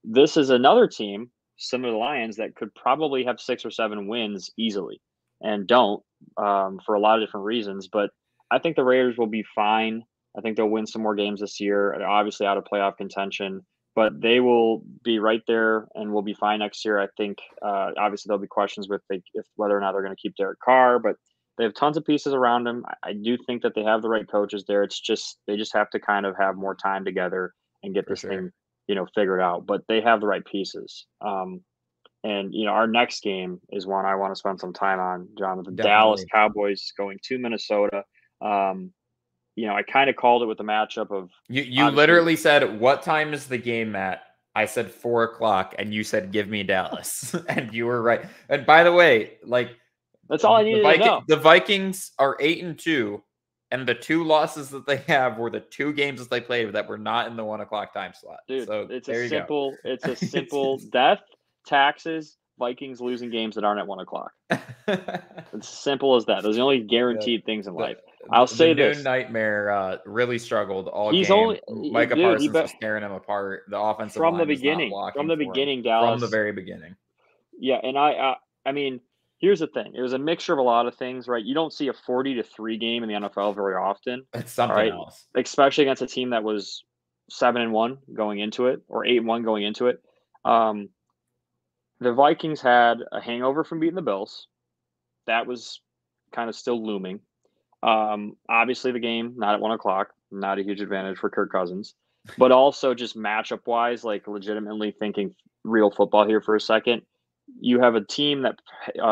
This is another team similar to the Lions that could probably have 6 or 7 wins easily, and don't for a lot of different reasons. But I think the Raiders will be fine. I think they'll win some more games this year. They're obviously out of playoff contention, but they will be right there and will be fine next year. I think obviously there'll be questions with if whether or not they're going to keep Derek Carr, but they have tons of pieces around him. I do think that they have the right coaches there. It's just they just have to kind of have more time together and get For this sure. thing, figured out. But they have the right pieces. And our next game is one I want to spend some time on, John, with the Dallas Definitely. Cowboys going to Minnesota. I kind of called it with the matchup of You obviously literally said, "What time is the game at?" I said 4 o'clock, and you said, "Give me Dallas," and you were right. And by the way, like that's all I needed to know. The Vikings are 8-2, and the 2 losses that they have were the 2 games that they played that were not in the 1 o'clock time slot. Dude, So it's there a you go. simple death, taxes, Vikings losing games that aren't at 1 o'clock. It's simple as that. Those are the only guaranteed things in life. I'll say the this. Noon Nightmare really struggled all He's game. only Micah dude, Parsons was tearing him apart. The offensive from the line was not beginning. blocking From the for him. beginning, From the Dallas. very beginning. Yeah, and I mean, here's the thing. It was a mixture of a lot of things, right? You don't see a 40-3 game in the NFL very often. It's something right? else. Especially against a team that was 7-1 going into it, or 8-1 going into it. The Vikings had a hangover from beating the Bills. That was kind of still looming. Obviously, the game not at 1 o'clock, not a huge advantage for Kirk Cousins, but also just matchup wise, like legitimately thinking real football here for a second. You have a team that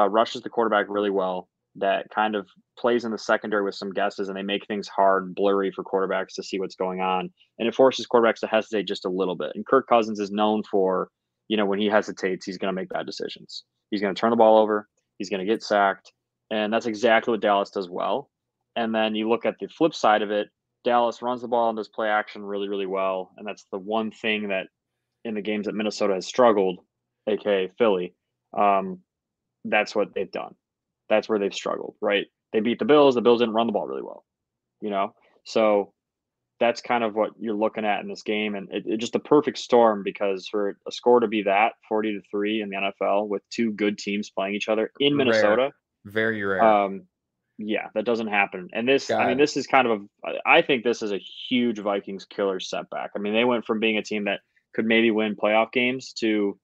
rushes the quarterback really well, that kind of plays in the secondary with some guesses, and they make things hard, blurry for quarterbacks to see what's going on, and it forces quarterbacks to hesitate just a little bit. And Kirk Cousins is known for, when he hesitates, he's going to make bad decisions. He's going to turn the ball over. He's going to get sacked, and that's exactly what Dallas does well. And then you look at the flip side of it, Dallas runs the ball and does play action really, really well. And that's the one thing that in the games that Minnesota has struggled, aka Philly, that's what they've done. That's where they've struggled, right? They beat the Bills. The Bills didn't run the ball really well, So that's kind of what you're looking at in this game. And it just a perfect storm, because for a score to be that 40-3 in the NFL with 2 good teams playing each other in Minnesota. Rare. Very rare. Yeah, that doesn't happen. And this is kind of I think this is a huge Vikings killer setback. I mean, they went from being a team that could maybe win playoff games to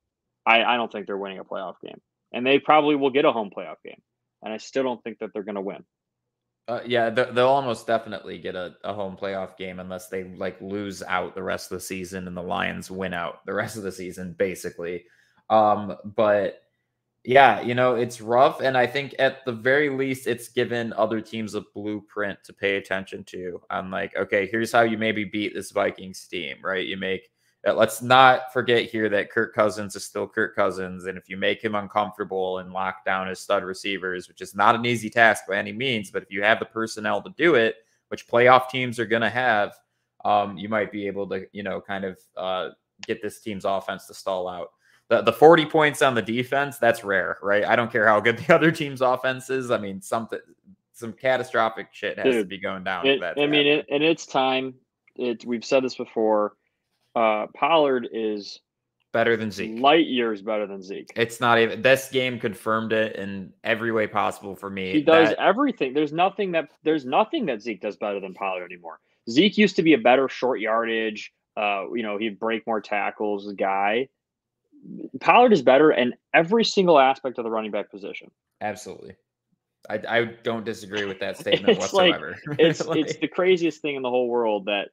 I don't think they're winning a playoff game. And they probably will get a home playoff game. And I still don't think that they're going to win. Yeah, they'll almost definitely get a home playoff game unless they lose out the rest of the season and the Lions win out the rest of the season, basically. But yeah, it's rough. And I think at the very least, it's given other teams a blueprint to pay attention to. I'm okay, here's how you maybe beat this Vikings team, right? Let's not forget here that Kirk Cousins is still Kirk Cousins. And if you make him uncomfortable and lock down his stud receivers, which is not an easy task by any means, but if you have the personnel to do it, which playoff teams are going to have, you might be able to, kind of get this team's offense to stall out. The 40 points on the defense, that's rare, right? I don't care how good the other team's offense is. I mean, some catastrophic shit has to be going down. In its time, we've said this before, Pollard is better than Zeke. Light years better than Zeke. It's not even. This game confirmed it in every way possible for me. He does everything. There's nothing that Zeke does better than Pollard anymore. Zeke used to be a better short yardage, he'd break more tackles guy. Pollard is better in every single aspect of the running back position. Absolutely. I don't disagree with that statement whatsoever. It's the craziest thing in the whole world that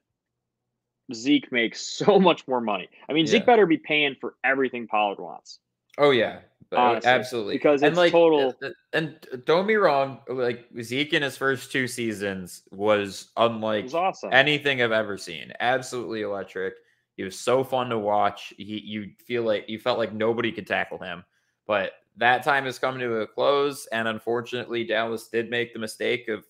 Zeke makes so much more money. I mean, Zeke better be paying for everything Pollard wants. Oh, yeah. Honestly, absolutely. Because it's total. And don't be wrong, Zeke in his first 2 seasons was unlike awesome. Anything I've ever seen. Absolutely electric. He was so fun to watch. You felt like nobody could tackle him. But that time is coming to a close, and unfortunately, Dallas did make the mistake of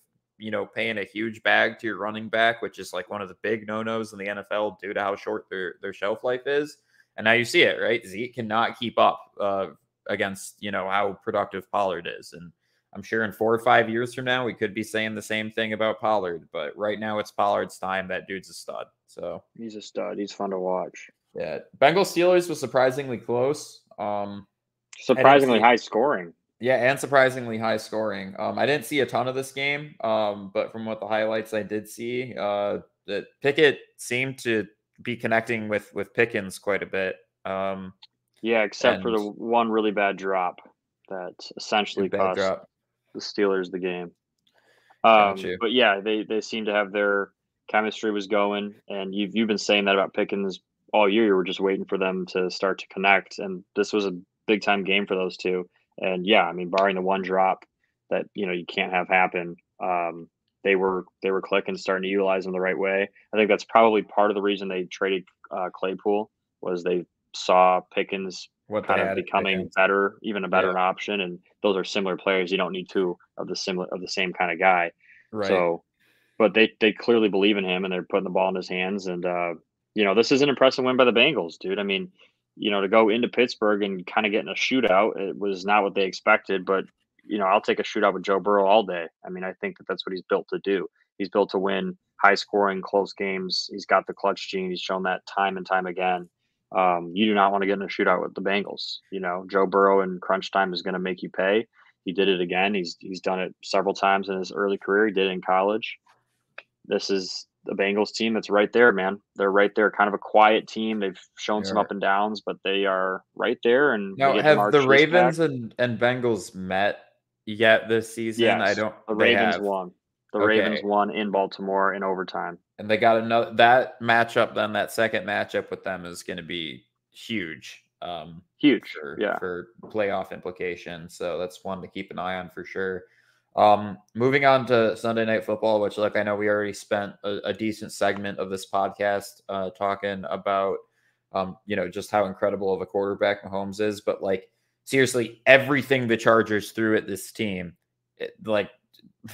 paying a huge bag to your running back, which is one of the big no-nos in the NFL due to how short their shelf life is. And now you see it, right? Zeke cannot keep up against how productive Pollard is, and I'm sure in 4 or 5 years from now, we could be saying the same thing about Pollard. But right now, it's Pollard's time. That dude's a stud. So he's a stud. He's fun to watch. Yeah, Bengals Steelers was surprisingly close. Surprisingly high scoring. Yeah, and surprisingly high scoring. I didn't see a ton of this game, but from what the highlights I did see, that Pickett seemed to be connecting with Pickens quite a bit. Yeah, except for And the one really bad drop that a essentially bad cost drop. the Steelers the game. Got you. But yeah, they seem to have their chemistry was going, and you've been saying that about Pickens all year. You were just waiting for them to start to connect, and this was a big time game for those two. And yeah, I mean, barring the one drop that you can't have happen, they were clicking, starting to utilize them the right way. I think that's probably part of the reason they traded Claypool was they saw Pickens What they kind of had at becoming Pickens. better, even a Yeah, better option, and those are similar players. You don't need two of the same kind of guy. right. So, but they clearly believe in him and they're putting the ball in his hands. And this is an impressive win by the Bengals, dude. I mean, to go into Pittsburgh and kind of get in a shootout, it was not what they expected. But I'll take a shootout with Joe Burrow all day. I mean, I think that that's what he's built to do. He's built to win high scoring, close games. He's got the clutch gene. He's shown that time and time again. You do not want to get in a shootout with the Bengals. Joe Burrow in crunch time is going to make you pay. He did it again. He's done it several times in his early career. He did it in college. This is the Bengals team that's right there, man. They're right there, kind of a quiet team. They've shown some You're up and downs, but they are right there, and they Now, get have Jamar the Chase back. Ravens and Bengals met yet this season? I Yes, don't. the They Ravens have. won. The Ravens Okay. won in Baltimore in overtime. And they got another that matchup. Then that second matchup with them is going to be huge Huge. for Yeah. playoff implications. So that's one to keep an eye on for sure. Moving on to Sunday Night Football, which, like, I know we already spent a decent segment of this podcast talking about, just how incredible of a quarterback Mahomes is. But, like, seriously, everything the Chargers threw at this team, like,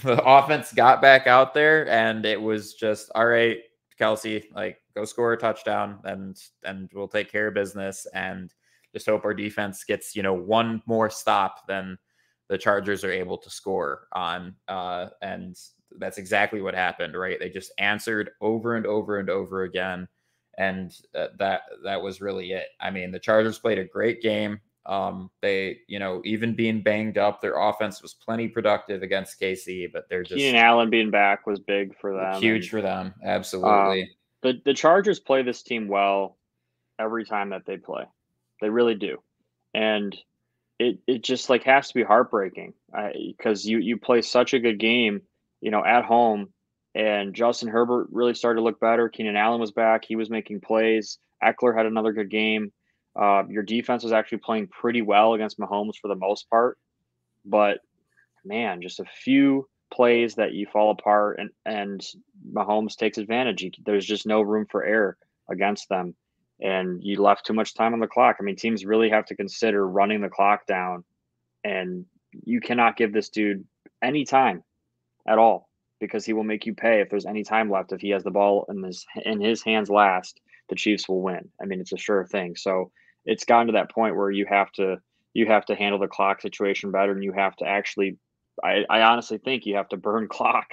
the offense got back out there and it was just, all right, Kelsey, like, go score a touchdown and we'll take care of business and just hope our defense gets, one more stop than the Chargers are able to score on. And that's exactly what happened, right? They just answered over and over and over again. And that was really it. I mean, the Chargers played a great game. They, even being banged up, their offense was plenty productive against KC, but they're Keenan just Allen being back was big for them, huge and for them. Absolutely. the Chargers play this team well every time that they play. They really do, and it just like has to be heartbreaking because you play such a good game, at home, and Justin Herbert really started to look better. Keenan Allen was back; he was making plays. Eckler had another good game. Your defense was actually playing pretty well against Mahomes for the most part, but man, just a few plays that you fall apart and Mahomes takes advantage. There's just no room for error against them. And you left too much time on the clock. I mean, teams really have to consider running the clock down, and you cannot give this dude any time at all because he will make you pay if there's any time left. If he has the ball in his hands last, the Chiefs will win. I mean, it's a sure thing. So it's gotten to that point where you have to handle the clock situation better, and you have to actually I honestly think you have to burn clock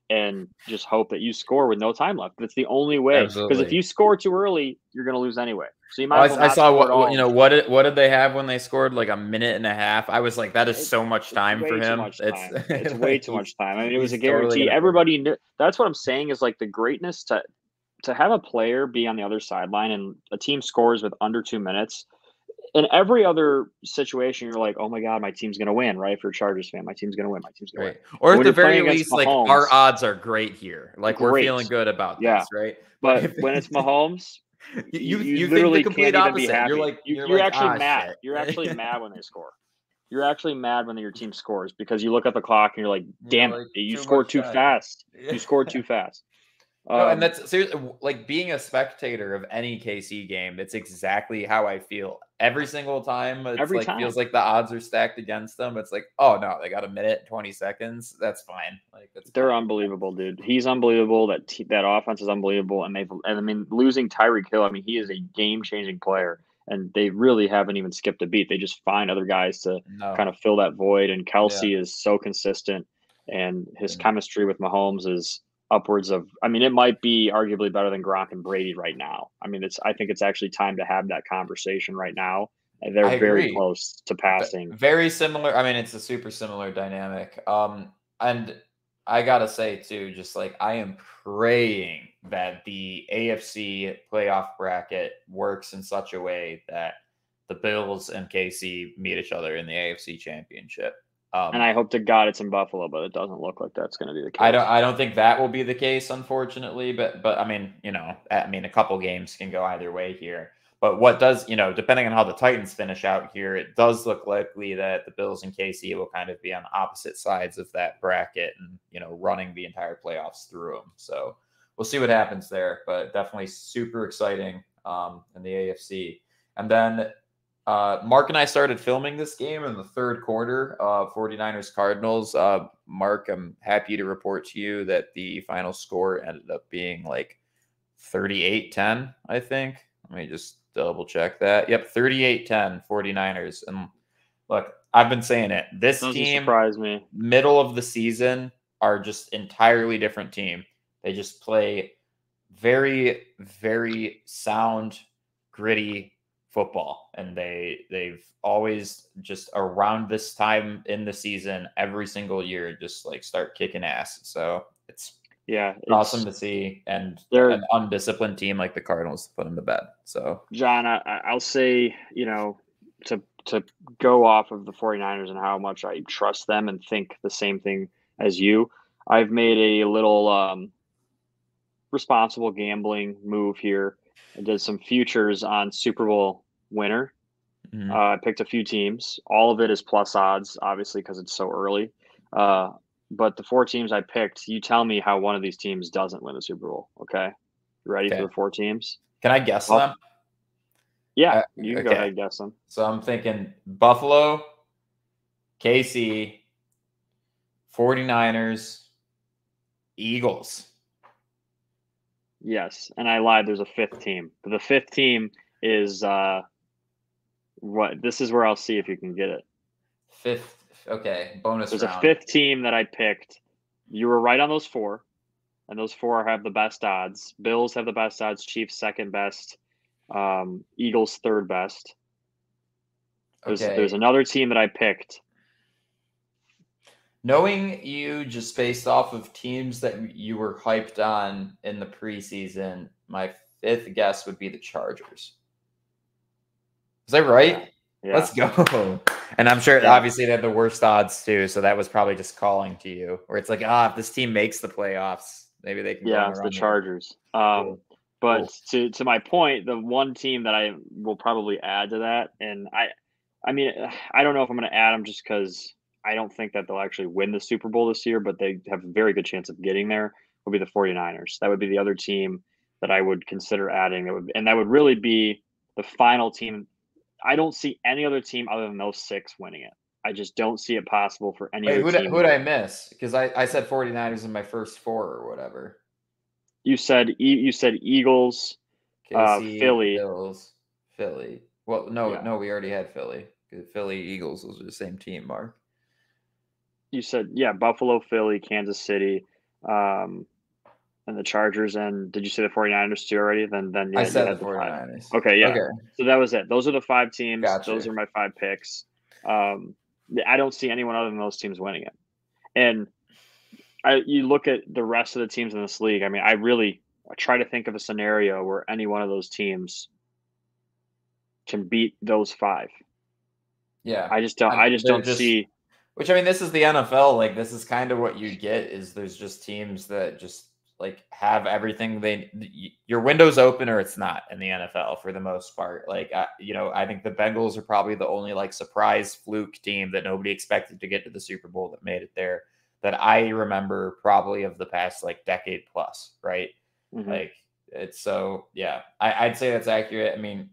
and just hope that you score with no time left. That's the only way. Because if Absolutely. you score too early, you're going to lose anyway. So you Oh, might as well I not saw score at what all. you know what did they have when they scored, like, a minute and a half? I was like, that is It's so much it's time for way too him. much It's time. It's way like too much time. I mean, it was a he's totally guarantee. gonna burn. Everybody knew. That's what I'm saying is like the greatness to have a player be on the other sideline and a team scores with under 2 minutes. In every other situation, you're like, oh my God, my team's going to win, right? If you're a Chargers fan, my team's going to win. My team's going to win. Right. Or But at when the you're very playing against least, like, our Mahomes, odds are great here. Like, we're great. feeling good about Yeah. this, right? But But if when it's Mahomes, you you think the literally complete can't even be opposite. happy. You're You're like, actually ah, mad. shit. You're actually mad when they score. You're actually mad when your team scores because you look at the clock and you're like, You're "Damn it, like, you too scored much too time. fast. You scored too fast." No, and Um, that's seriously, like, being a spectator of any KC game. That's exactly how I feel every single time. It's every like feels time. like the odds are stacked against them. It's like, oh no, they got a minute, 20 seconds. That's fine. Like, that's They're fine. unbelievable, dude. He's unbelievable. That offense is unbelievable, and I mean, losing Tyreek Hill. I mean, he is a game-changing player, and they really haven't even skipped a beat. They just find other guys to No, kind of fill that void. And yeah, Kelsey is so consistent, and his and chemistry with Mahomes is upwards of. I mean, it might be arguably better than Gronk and Brady right now. I mean, I think it's actually time to have that conversation right now. They're I very agree. close to passing. Very similar. I mean, it's a super similar dynamic. And I gotta say too, just like I am praying that the AFC playoff bracket works in such a way that the Bills and KC meet each other in the AFC Championship. And I hope to God it's in Buffalo, but it doesn't look like that's going to be the case. I don't think that will be the case, unfortunately. But I mean, a couple games can go either way here. But what does, depending on how the Titans finish out here, it does look likely that the Bills and KC will kind of be on opposite sides of that bracket and, running the entire playoffs through them. So we'll see what happens there, but definitely super exciting in the AFC. And then Mark and I started filming this game in the third quarter, 49ers Cardinals. Mark, I'm happy to report to you that the final score ended up being like 38-10, I think. Let me just double check that. Yep, 38-10 49ers. And look, I've been saying it. This Doesn't team, surprise me. Middle of the season, are just entirely different team. They just play very, very sound, gritty football, and they've always just around this time in the season every single year just like start kicking ass. So it's awesome to see, and they're an undisciplined team like the Cardinals to put them to bed. So John, I'll say, to go off of the 49ers and how much I trust them and think the same thing as you, I've made a little responsible gambling move here. I did some futures on Super Bowl winner. mm-hmm. I picked a few teams. All of it is plus odds, obviously, because it's so early. But the 4 teams I picked, you tell me how one of these teams doesn't win the Super Bowl. Okay, you ready for the 4 teams? Can I guess them? Yeah, you can go ahead and guess them. So I'm thinking Buffalo, KC, 49ers, Eagles. Yes, and I lied. There's a 5th team. But the 5th team is what? This is where I'll see if you can get it. 5th. Okay, bonus There's round. a 5th team that I picked. You were right on those 4, and those 4 have the best odds. Bills have the best odds. Chiefs second best. Eagles third best. There's another team that I picked. Knowing you just based off of teams that you were hyped on in the preseason, my 5th guess would be the Chargers. Is that right? Yeah. Let's go. And I'm sure, obviously, they have the worst odds too. So that was probably just calling to you, where it's like, if this team makes the playoffs, maybe they can. Yeah, it's the Chargers. Cool. But cool. To my point, the one team that I will probably add to that, and I mean, I don't know if I'm going to add them just because I don't think that they'll actually win the Super Bowl this year, but they have a very good chance of getting there, will be the 49ers. That would be the other team that I would consider adding. That would really be the final team. I don't see any other team other than those 6 winning it. I just don't see it possible for any other team. Who did I miss? Because I said 49ers in my first 4 or whatever. You said Eagles, KC, Philly. Bills, Philly. Well, no, we already had Philly. Philly, Eagles, those are the same team, Mark. You said, Buffalo, Philly, Kansas City, and the Chargers. And did you say the 49ers too already? Then I said the 49ers. 5. Okay, yeah. Okay. So that was it. Those are the 5 teams. Gotcha. Those are my 5 picks. I don't see anyone other than those teams winning it. And you look at the rest of the teams in this league. I mean, I try to think of a scenario where any one of those teams can beat those 5. Yeah, I just don't see. Which, I mean, this is the NFL. Like, this is kind of what you get. Is there's just teams that just like have everything your window's open or it's not in the NFL for the most part. Like, I think the Bengals are probably the only like surprise fluke team that nobody expected to get to the Super Bowl that made it there, that I remember probably of the past like decade plus, right? Mm-hmm. Like, it's so, yeah, I'd say that's accurate. I mean,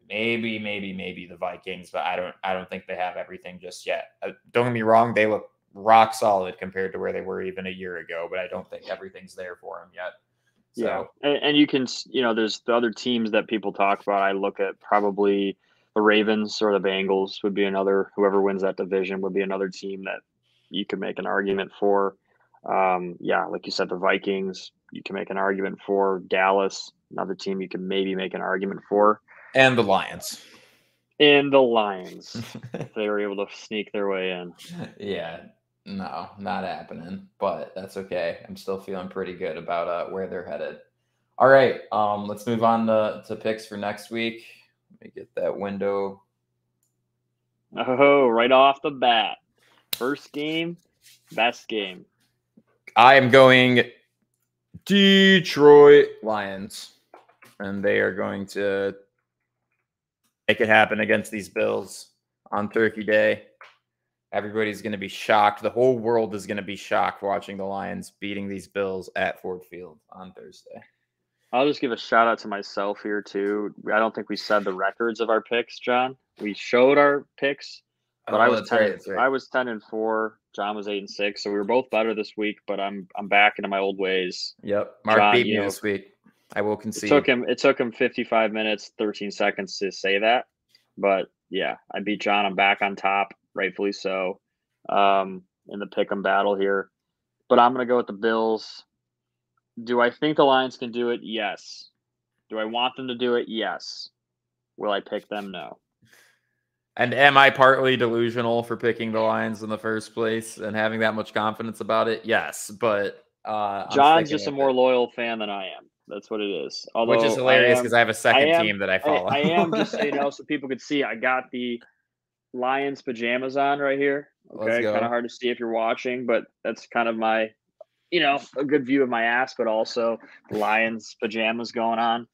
maybe the Vikings, but I don't think they have everything just yet. Don't get me wrong, they look rock solid compared to where they were even a year ago, but I don't think everything's there for them yet. So. Yeah, and you can, there's the other teams that people talk about. I look at probably the Ravens or the Bengals would be another. Whoever wins that division would be another team that you could make an argument for. Like you said, the Vikings, you can make an argument for. Dallas, another team you can maybe make an argument for. And the Lions. And the Lions, if they were able to sneak their way in. Yeah, no, not happening, but that's okay. I'm still feeling pretty good about where they're headed. All right, let's move on to picks for next week. Let me get that window. Oh, right off the bat. First game, best game. I am going Detroit Lions, and they are going to make it happen against these Bills on Turkey Day. Everybody's going to be shocked. The whole world is going to be shocked watching the Lions beating these Bills at Ford Field on Thursday. I'll just give a shout out to myself here too. I don't think we said the records of our picks, John. We showed our picks, but I was 10. That's right. I was 10-4. John was 8-6. So we were both better this week. But I'm back into my old ways. Yep, Mark John, beat me this week. I will concede. It took him 55 minutes, 13 seconds to say that. But yeah, I beat John. I'm back on top, rightfully so, in the pick'em battle here. But I'm gonna go with the Bills. Do I think the Lions can do it? Yes. Do I want them to do it? Yes. Will I pick them? No. And am I partly delusional for picking the Lions in the first place and having that much confidence about it? Yes, but John's just a more loyal fan than I am. That's what it is. Although, which is hilarious because I have a second team that I follow. I am, just so you know, so people could see. I got the Lions pajamas on right here. Okay, kind of hard to see if you're watching, but that's kind of my, a good view of my ass, but also Lions pajamas going on.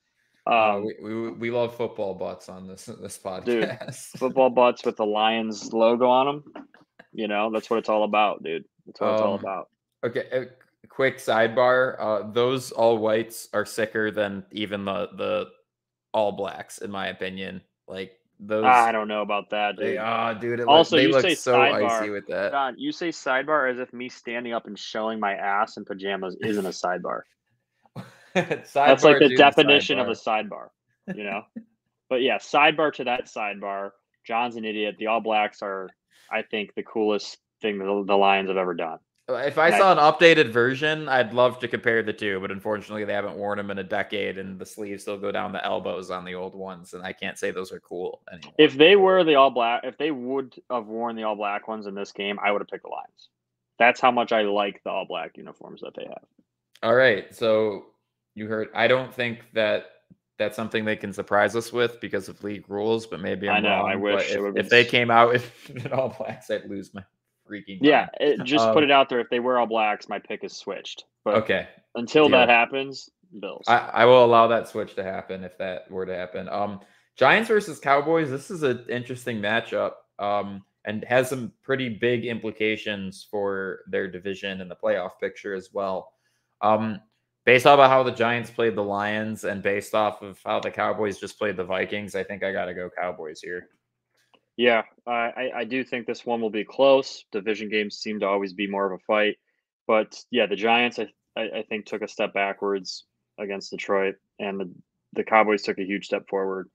We love football butts on this podcast. Dude, football butts with the Lions logo on them. That's what it's all about, dude. That's what it's all about. Okay, a quick sidebar. Those all whites are sicker than even the all blacks, in my opinion. Like those. I don't know about that, dude. Dude. They look say so sidebar. icy with that. John, you say sidebar as if me standing up and showing my ass in pajamas isn't a sidebar. That's like the definition of a sidebar, But yeah, sidebar to that sidebar. John's an idiot. The All Blacks are, I think, the coolest thing that the Lions have ever done. If I saw an updated version, I'd love to compare the two, but unfortunately they haven't worn them in a decade and the sleeves still go down the elbows on the old ones, and I can't say those are cool anymore. If they were the All Black, if they would have worn the All Black ones in this game, I would have picked the Lions. That's how much I like the All Black uniforms that they have. All right, so you heard. I don't think that that's something they can surprise us with because of league rules, but maybe I'm wrong. I wish if they came out with All Blacks, I'd lose my freaking mind. Just put it out there. If they were All Blacks, my pick is switched. But okay, until that happens, Bills. I will allow that switch to happen if that were to happen. Giants versus Cowboys. This is an interesting matchup. And has some pretty big implications for their division and the playoff picture as well. Based off of how the Giants played the Lions and based off of how the Cowboys just played the Vikings, I think I got to go Cowboys here. Yeah, I do think this one will be close. Division games seem to always be more of a fight. But yeah, the Giants, I think, took a step backwards against Detroit, and the Cowboys took a huge step forward.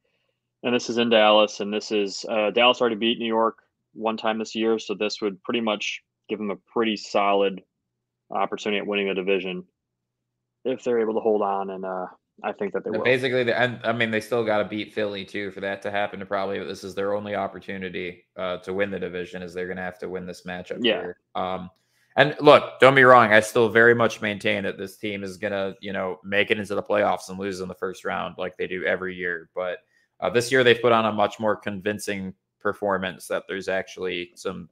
And this is in Dallas, and this is Dallas already beat New York one time this year, so this would pretty much give them a pretty solid opportunity at winning the division if they're able to hold on, and I think that they will. Basically, they still got to beat Philly too for that to happen. Probably this is their only opportunity to win the division, is they're going to have to win this matchup here. And look, don't be wrong, I still very much maintain that this team is going to, make it into the playoffs and lose in the first round like they do every year. But this year they put on a much more convincing performance that there's actually some,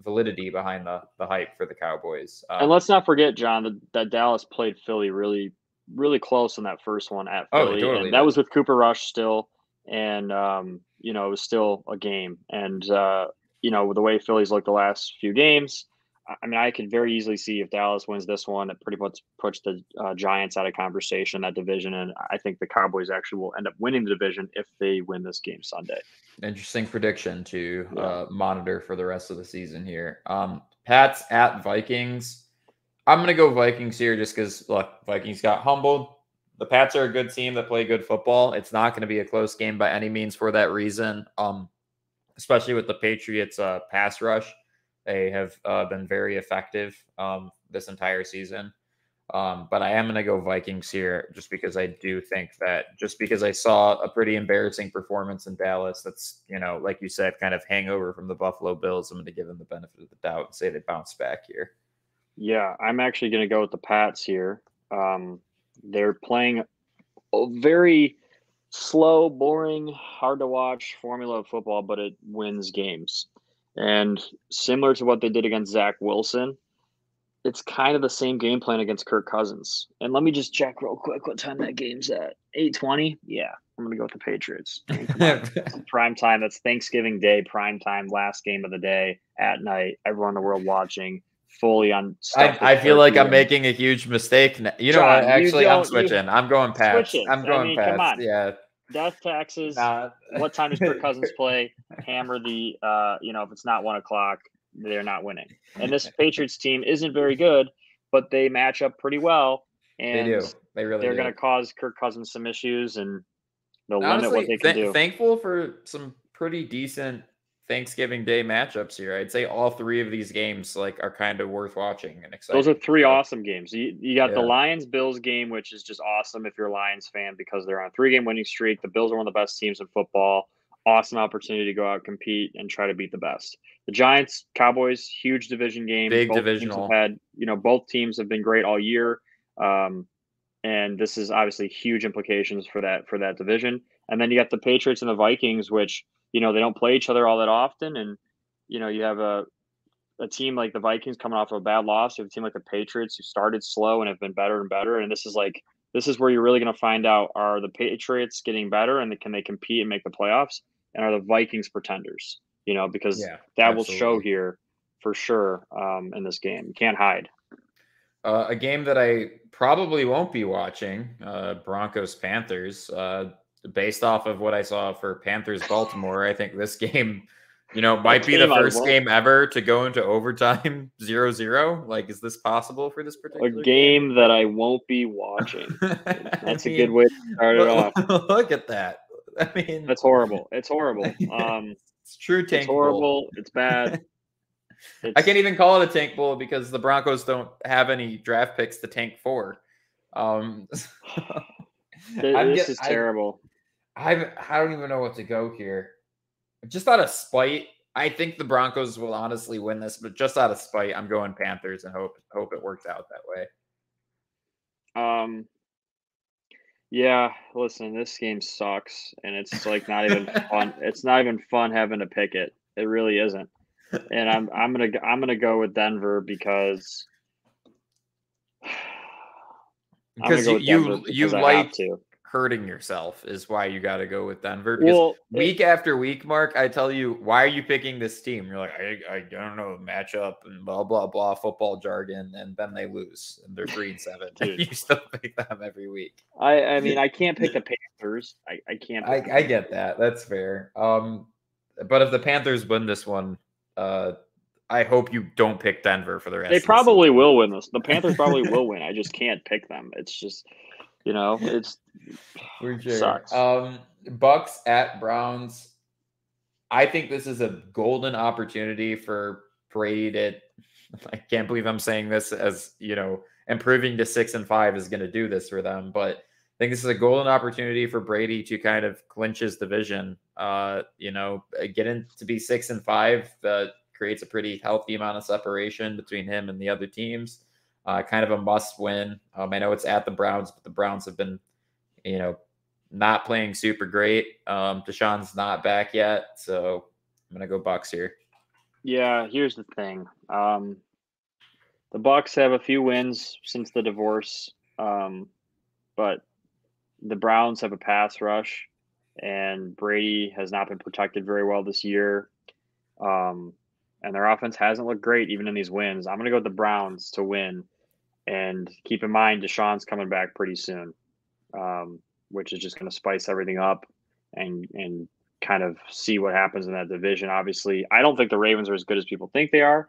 validity behind the hype for the Cowboys. And let's not forget, John, that Dallas played Philly really, really close in that first one at Philly. Totally and that was with Cooper Rush still. And, it was still a game. And, with the way Philly's looked the last few games, I could very easily see if Dallas wins this one, it pretty much puts the Giants out of conversation, that division. And I think the Cowboys actually will end up winning the division if they win this game Sunday. Interesting prediction to monitor for the rest of the season here. Pats at Vikings. I'm going to go Vikings here just because, look, Vikings got humbled. The Pats are a good team that play good football. It's not going to be a close game by any means for that reason, especially with the Patriots' pass rush. They have been very effective this entire season. But I am going to go Vikings here just because I do think that just because I saw a pretty embarrassing performance in Dallas, that's, like you said, kind of hangover from the Buffalo Bills. I'm going to give them the benefit of the doubt and say they bounce back here. Yeah, I'm actually going to go with the Pats here. They're playing a very slow, boring, hard to watch formula of football, but it wins games. And similar to what they did against Zach Wilson, it's kind of the same game plan against Kirk Cousins. And let me just check real quick what time that game's at. 8:20? Yeah, I'm gonna go with the Patriots. I mean, come on. Prime time. That's Thanksgiving Day, prime time, last game of the day at night. Everyone in the world watching fully on stuff. I feel like I'm making a huge mistake. You know what? Actually, I'm switching. I'm going Pats. I'm going Pats. Come on. Yeah. Death taxes. What time does Kirk Cousins play? Hammer the if it's not 1:00, they're not winning. And this Patriots team isn't very good, but they match up pretty well. And they do. They really they're going to cause Kirk Cousins some issues, and they'll limit what they can do. Thankful for some pretty decent Thanksgiving Day matchups here. I'd say all three of these games are kind of worth watching and exciting. Those are three awesome games. You got the Lions-Bills game, which is just awesome if you're a Lions fan because they're on a 3-game winning streak. The Bills are one of the best teams in football. Awesome opportunity to go out, compete, and try to beat the best. The Giants, Cowboys, huge division game. Big divisional. Both teams have been great all year. And this is obviously huge implications for that division. And then you got the Patriots and the Vikings, which, they don't play each other all that often. And, you have a team like the Vikings coming off of a bad loss. You have a team like the Patriots who started slow and have been better and better. And this is where you're really going to find out, are the Patriots getting better and can they compete and make the playoffs? And are the Vikings pretenders? Because that will show here for sure in this game. You can't hide. A game that I probably won't be watching, Broncos-Panthers. Based off of what I saw for Panthers-Baltimore, I think this game, might be the first game ever to go into overtime 0-0. Is this possible for this particular game that I won't be watching? That's a good way to start it off. Look at that. I mean, that's horrible. It's horrible. It's true tank It's horrible. Bowl. It's bad. I can't even call it a tank bowl because the Broncos don't have any draft picks to tank for. This is terrible. I don't even know what to go here. Just out of spite, I think the Broncos will honestly win this, but just out of spite, I'm going Panthers and hope it works out that way. Yeah, listen, this game sucks, and it's not even fun. It's not even fun having to pick it. It really isn't. And I'm gonna go with Denver because you like hurting yourself is why you got to go with Denver. Because week after week, Mark, I tell you, why are you picking this team? You're like, I don't know, matchup and blah blah blah football jargon, and then they lose and they're 3-7. And you still pick them every week. I mean, I can't pick the Panthers. I can't. I get that. That's fair. But if the Panthers win this one, I hope you don't pick Denver for the rest. They probably will win this. The Panthers probably will win. I just can't pick them. It's just, it's sucks. Bucks at Browns. I think this is a golden opportunity for Brady to. I can't believe I'm saying this as improving to 6-5 is going to do this for them, but I think this is a golden opportunity for Brady to kind of clinch his division. Get in to be 6-5. That creates a pretty healthy amount of separation between him and the other teams. Kind of a must win. I know it's at the Browns, but the Browns have been, not playing super great. Deshaun's not back yet, so I'm gonna go Bucks here. Yeah, here's the thing. The Bucks have a few wins since the divorce, but the Browns have a pass rush, and Brady has not been protected very well this year. And their offense hasn't looked great even in these wins. I'm going to go with the Browns to win. And keep in mind, Deshaun's coming back pretty soon, which is just going to spice everything up and kind of see what happens in that division. Obviously, I don't think the Ravens are as good as people think they are,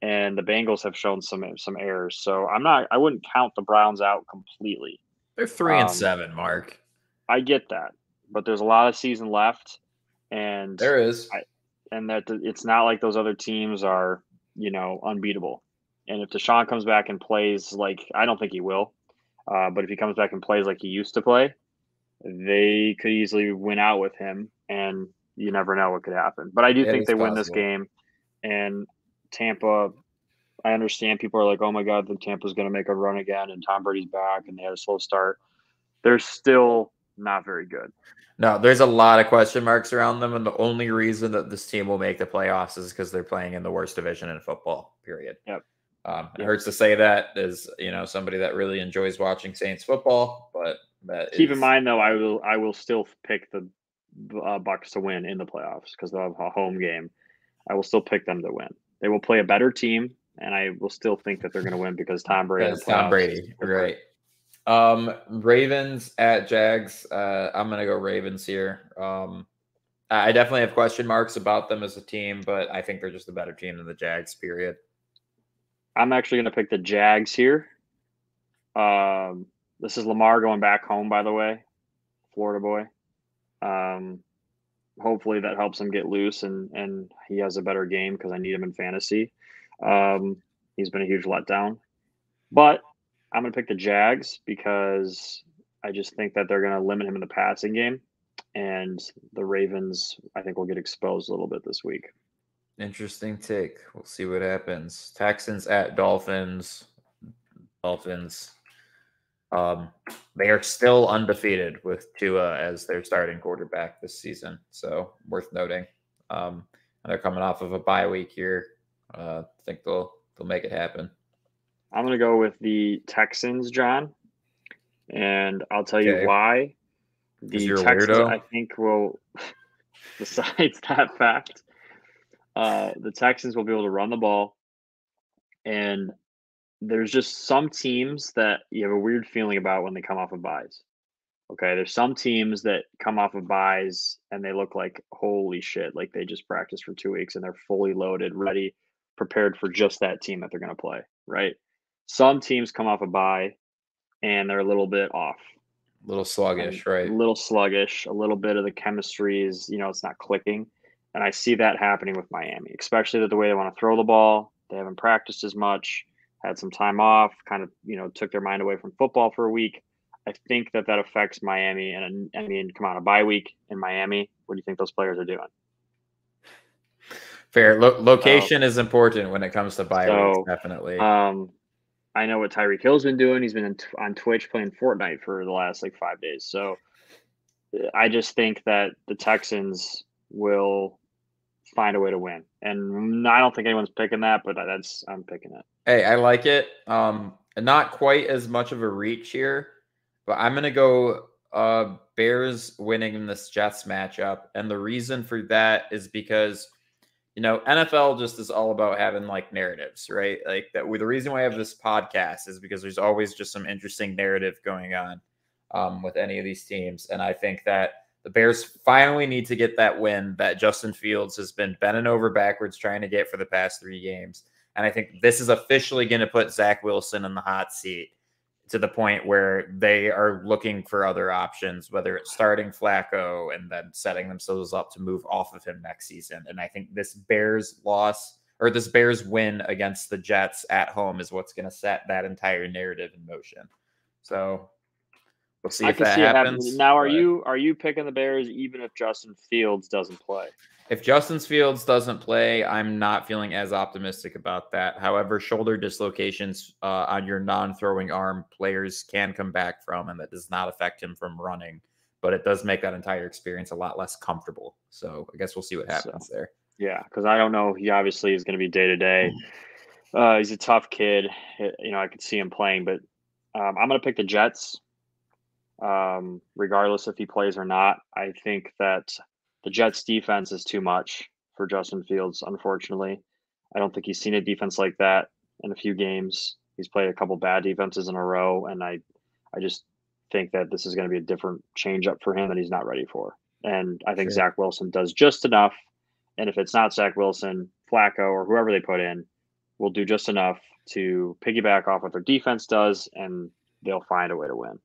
and the Bengals have shown some errors. So I wouldn't count the Browns out completely. They're 3-7, Mark. I get that, but there's a lot of season left, and there is. And that it's not like those other teams are, unbeatable. And if Deshaun comes back and plays like, I don't think he will, but if he comes back and plays like he used to play, they could easily win out with him, and you never know what could happen. But I do It think is they win this possible. game, and Tampa. I understand people are like, "Oh my God, the Tampa's going to make a run again," and Tom Brady's back, and they had a slow start. They're still not very good. No, there's a lot of question marks around them, and the only reason that this team will make the playoffs is because they're playing in the worst division in football. Period. Yep. It hurts to say that as somebody that really enjoys watching Saints football, but that Keep in is mind, though, I will still pick the Bucks to win in the playoffs because they'll have a home game. I will still pick them to win. They will play a better team, and I will still think that they're going to win because Tom Brady in the that's Tom playoffs is Brady, different. right? Ravens at Jags. I'm gonna go Ravens here. I definitely have question marks about them as a team, but I think they're just a better team than the Jags. Period. I'm actually going to pick the Jags here. This is Lamar going back home, by the way, Florida boy. Hopefully that helps him get loose and he has a better game because I need him in fantasy. He's been a huge letdown, but I'm going to pick the Jags because I just think that they're going to limit him in the passing game, and the Ravens I think will get exposed a little bit this week. Interesting take. We'll see what happens. Texans at Dolphins. Dolphins. They are still undefeated with Tua as their starting quarterback this season, so worth noting. And they're coming off of a bye week here. I think they'll make it happen. I'm going to go with the Texans, John, and I'll tell you why. The you're a Texans, weirdo? I think, will, besides that fact, the Texans will be able to run the ball, and there's just some teams that you have a weird feeling about when they come off of buys. Okay, there's some teams that come off of buys and they look like holy shit, like they just practiced for 2 weeks and they're fully loaded, ready, prepared for just that team that they're going to play, right? Some teams come off a buy and they're a little bit off, A little sluggish, right? a little sluggish, a little bit of the chemistry is, it's not clicking. And I see that happening with Miami, especially the way they want to throw the ball. They haven't practiced as much, had some time off, kind of, took their mind away from football for a week. I think that affects Miami. And I mean, come on, a bye week in Miami. What do you think those players are doing? Fair. Location is important when it comes to bye weeks, definitely. I know what Tyreek Hill's been doing. He's been on Twitch playing Fortnite for the last 5 days. So I just think that the Texans will find a way to win. And I don't think anyone's picking that, but I'm picking it. Hey, I like it. Not quite as much of a reach here, but I'm gonna go Bears winning in this Jets matchup. And the reason for that is because NFL just is all about having narratives, right? Like that. The reason why I have this podcast is because there's always just some interesting narrative going on with any of these teams, and I think that the Bears finally need to get that win that Justin Fields has been bending over backwards trying to get for the past 3 games, and I think this is officially going to put Zach Wilson in the hot seat to the point where they are looking for other options, whether it's starting Flacco and then setting themselves up to move off of him next season. And I think this Bears win against the Jets at home is what's going to set that entire narrative in motion. So we'll see if that happens. Now, are you picking the Bears even if Justin Fields doesn't play? If Justin Fields doesn't play, I'm not feeling as optimistic about that. However, shoulder dislocations on your non-throwing arm players can come back from, and that does not affect him from running. But it does make that entire experience a lot less comfortable. So I guess we'll see what happens there. Yeah, because I don't know. He obviously is going to be day-to-day. He's a tough kid. I could see him playing, but I'm going to pick the Jets, regardless if he plays or not. I think that the Jets defense is too much for Justin Fields, unfortunately. I don't think he's seen a defense like that in a few games. He's played a couple bad defenses in a row, and I just think that this is going to be a different change-up for him that he's not ready for. And I think Zach Wilson does just enough. And if it's not Zach Wilson, Flacco, or whoever they put in, will do just enough to piggyback off what their defense does, and they'll find a way to win.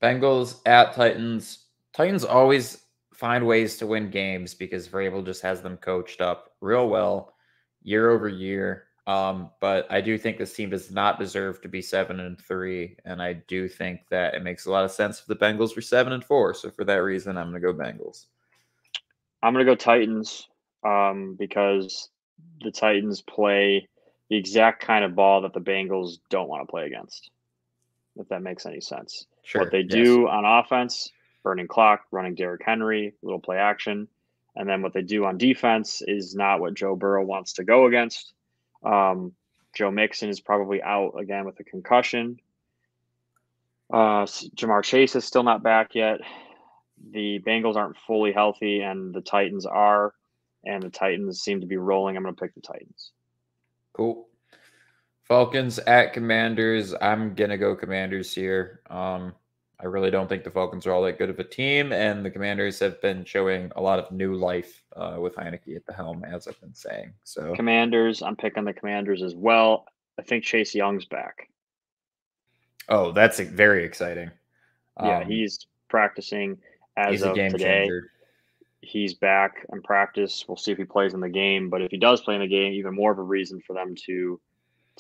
Bengals at Titans. Titans always find ways to win games because Vrabel just has them coached up real well year over year. But I do think this team does not deserve to be 7-3, and I do think that it makes a lot of sense if the Bengals were 7-4. So for that reason, I'm going to go Bengals. I'm going to go Titans because the Titans play the exact kind of ball that the Bengals don't want to play against, if that makes any sense. Sure. What they do on offense, burning clock, running Derrick Henry, little play action. And then what they do on defense is not what Joe Burrow wants to go against. Joe Mixon is probably out again with a concussion. Jamar Chase is still not back yet. The Bengals aren't fully healthy, and the Titans are. And the Titans seem to be rolling. I'm going to pick the Titans. Cool. Falcons at Commanders. I'm going to go Commanders here. I really don't think the Falcons are all that good of a team, and the Commanders have been showing a lot of new life with Heineke at the helm, as I've been saying. So Commanders, I'm picking the Commanders as well. I think Chase Young's back. Oh, that's very exciting. Yeah, he's practicing as of today. Changer. He's back in practice. We'll see if he plays in the game, but if he does play in the game, even more of a reason for them to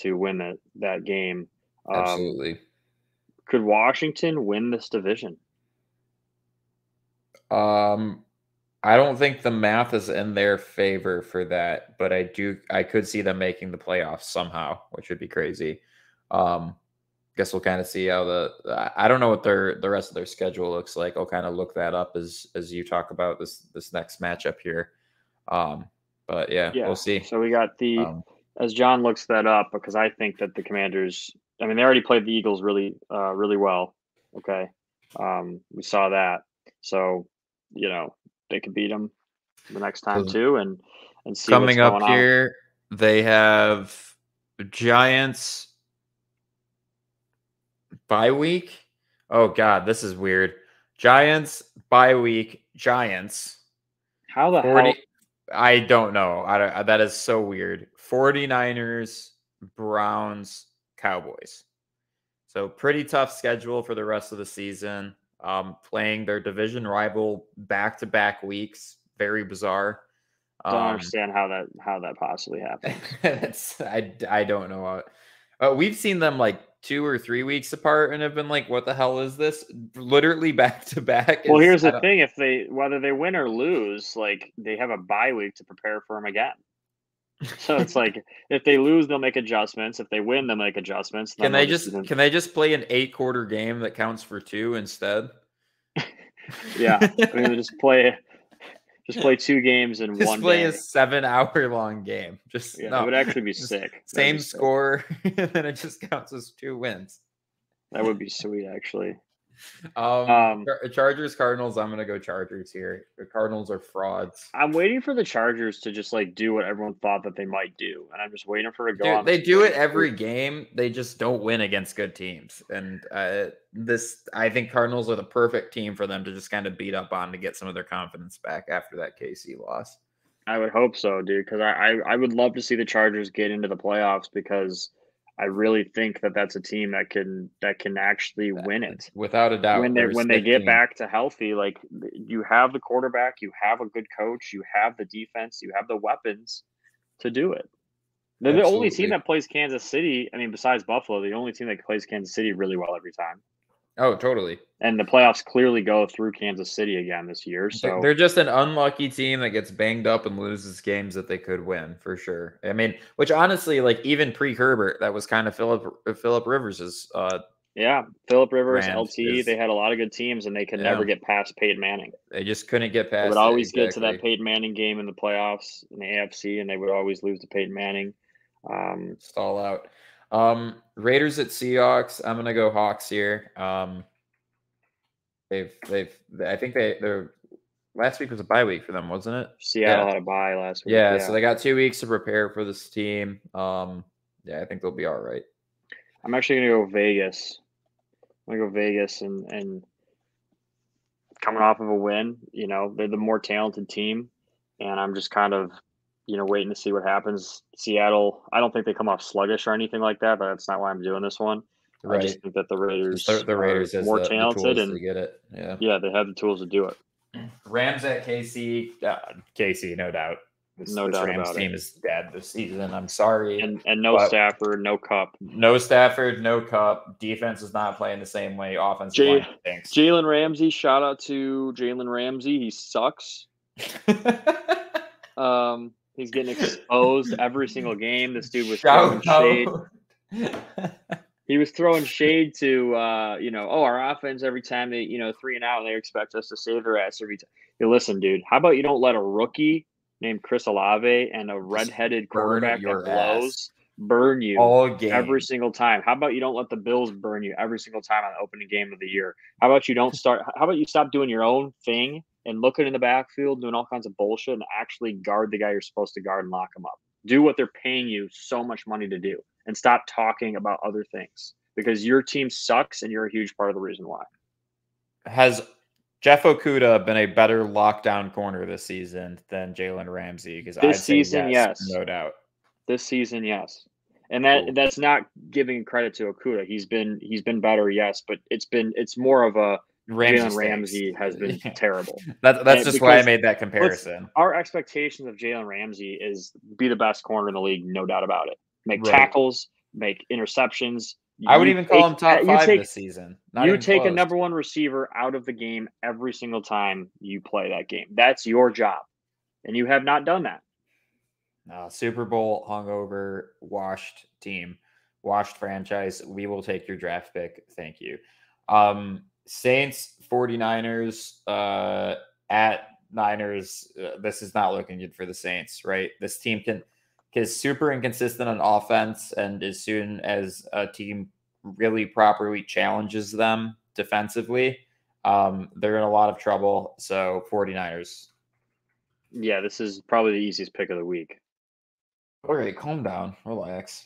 win that game. Absolutely. Could Washington win this division? I don't think the math is in their favor for that, but I could see them making the playoffs somehow, which would be crazy. Guess we'll kind of see how I don't know what the rest of their schedule looks like. I'll kind of look that up as you talk about this next matchup here. But yeah, we'll see. So we got as John looks that up, because I think that the Commanders, I mean, they already played the Eagles really well. Okay. We saw that. So, they could beat them the next time too, and see coming what's going up here. They have Giants bye week. Oh God, this is weird. Giants bye week. Giants. How the hell? I don't know. That is so weird. 49ers, Browns, Cowboys. So pretty tough schedule for the rest of the season. Playing their division rival back-to-back weeks. Very bizarre. Don't understand how that possibly happened. I don't know. We've seen them like 2 or 3 weeks apart and have been like, what the hell is this? Literally back-to-back. Well, here's the thing. Whether they win or lose, like, they have a bye week to prepare for them again. So it's like, if they lose, they'll make adjustments. If they win, they'll make adjustments. Can they just play an 8-quarter game that counts for 2 instead? Yeah, I mean, just play 2 games in one day. Just play a 7-hour-long game. It would actually be sick. Same score, and then it just counts as 2 wins. That would be sweet, actually. Chargers, Cardinals. I'm gonna go Chargers here. The Cardinals are frauds. I'm waiting for the Chargers to just like do what everyone thought that they might do, and I'm just waiting for it to go on. They do it every game. They just don't win against good teams. And I think Cardinals are the perfect team for them to just kind of beat up on to get some of their confidence back after that KC loss. I would hope so, dude, because I would love to see the Chargers get into the playoffs, because I really think that that's a team that can actually win it, without a doubt. When they get back to healthy, like, you have the quarterback, you have a good coach, you have the defense, you have the weapons to do it. They're the only team that plays Kansas City. I mean, besides Buffalo, the only team that plays Kansas City really well every time. Oh, totally. And the playoffs clearly go through Kansas City again this year. So they're just an unlucky team that gets banged up and loses games that they could win, for sure. I mean, which honestly, like, even pre-Herbert, that was kind of Phillip Rivers's. Phillip Rivers, LT. They had a lot of good teams, and they could never get past Peyton Manning. They just couldn't get past. They would always get to that Peyton Manning game in the playoffs in the AFC, and they would always lose to Peyton Manning. Stall out. Raiders at Seahawks. I'm gonna go Hawks here. I think their last week was a bye week for them, wasn't it? Seattle had a bye last week. Yeah, so they got 2 weeks to prepare for this team. I think they'll be all right. I'm actually gonna go Vegas. I'm gonna go Vegas and coming off of a win, they're the more talented team, and I'm just kind of waiting to see what happens. Seattle, I don't think they come off sluggish or anything like that, but that's not why I'm doing this one. Right. I just think that the Raiders are more talented and to get it. Yeah, they have the tools to do it. Rams at KC. KC, no doubt. This doubt Rams about team it. is dead this season. I'm sorry. And no Stafford, no Cup. No Stafford, no Cup. Defense is not playing the same way. Offensive line stinks. Jalen Ramsey, shout out to Jalen Ramsey. He sucks. He's getting exposed every single game. This dude was throwing shade. He was throwing shade to, our offense every time they, 3 and out, and they expect us to save their ass every time. Hey, listen, dude, how about you don't let a rookie named Chris Olave and a redheaded quarterback that blows burn you all game every single time? How about you don't let the Bills burn you every single time on the opening game of the year? How about you stop doing your own thing and looking in the backfield, doing all kinds of bullshit, and actually guard the guy you're supposed to guard and lock him up? Do what they're paying you so much money to do, and stop talking about other things, because your team sucks and you're a huge part of the reason why. Has Jeff Okudah been a better lockdown corner this season than Jalen Ramsey? Because this season, yes, no doubt. This season, yes, and that's not giving credit to Okudah. He's been better, yes, but it's more of a Jalen Ramsey has been terrible. That's just why I made that comparison. Our expectations of Jalen Ramsey is be the best corner in the league, no doubt about it. Make tackles, make interceptions. I would even call him top 5 this season. You take a number 1 receiver out of the game every single time you play that game. That's your job, and you have not done that. Super Bowl hungover, washed team, washed franchise. We will take your draft pick. Thank you. Saints, 49ers, at Niners. This is not looking good for the Saints, right? This team is super inconsistent on offense, and as soon as a team really properly challenges them defensively, they're in a lot of trouble. So 49ers. Yeah, this is probably the easiest pick of the week. All right, calm down. Relax.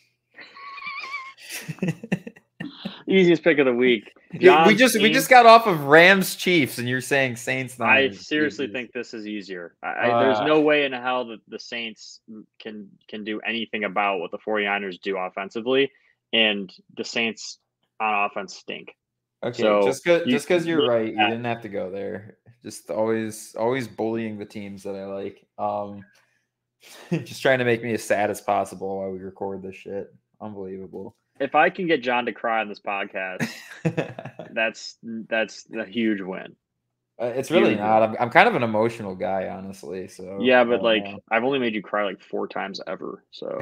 Easiest pick of the week. We just got off of Rams Chiefs, and you're saying Saints. I seriously think this is easier. There's no way in hell that the Saints can do anything about what the 49ers do offensively, and the Saints on offense stink. Okay, so just because you're right, you didn't have to go there. Just always bullying the teams that I like. Just trying to make me as sad as possible while we record this shit. Unbelievable. If I can get John to cry on this podcast, that's a huge win. It's really not. I'm kind of an emotional guy, honestly. So yeah, but I've only made you cry 4 times ever. So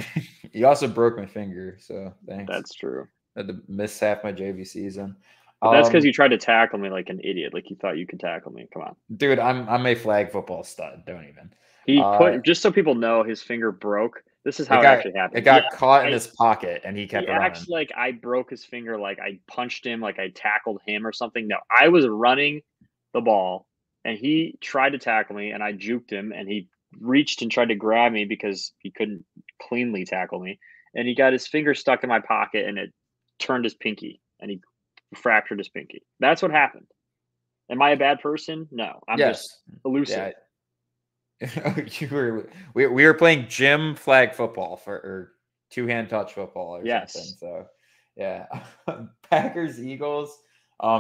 you also broke my finger. So thanks. That's true. I had to miss half my JV season. But that's because you tried to tackle me like an idiot. Like you thought you could tackle me. Come on, dude. I'm a flag football stud. Don't even. He just so people know, his finger broke. This is how it actually happened. It got caught in his pocket, and he kept running. Acts like I broke his finger, like I punched him, like I tackled him or something. No, I was running the ball, and he tried to tackle me, and I juked him, and he reached and tried to grab me because he couldn't cleanly tackle me, and he got his finger stuck in my pocket, and it turned his pinky, and he fractured his pinky. That's what happened. Am I a bad person? No, I'm just elusive. Yeah. We were playing gym flag football or 2-hand touch football or something. So yeah. Packers, Eagles.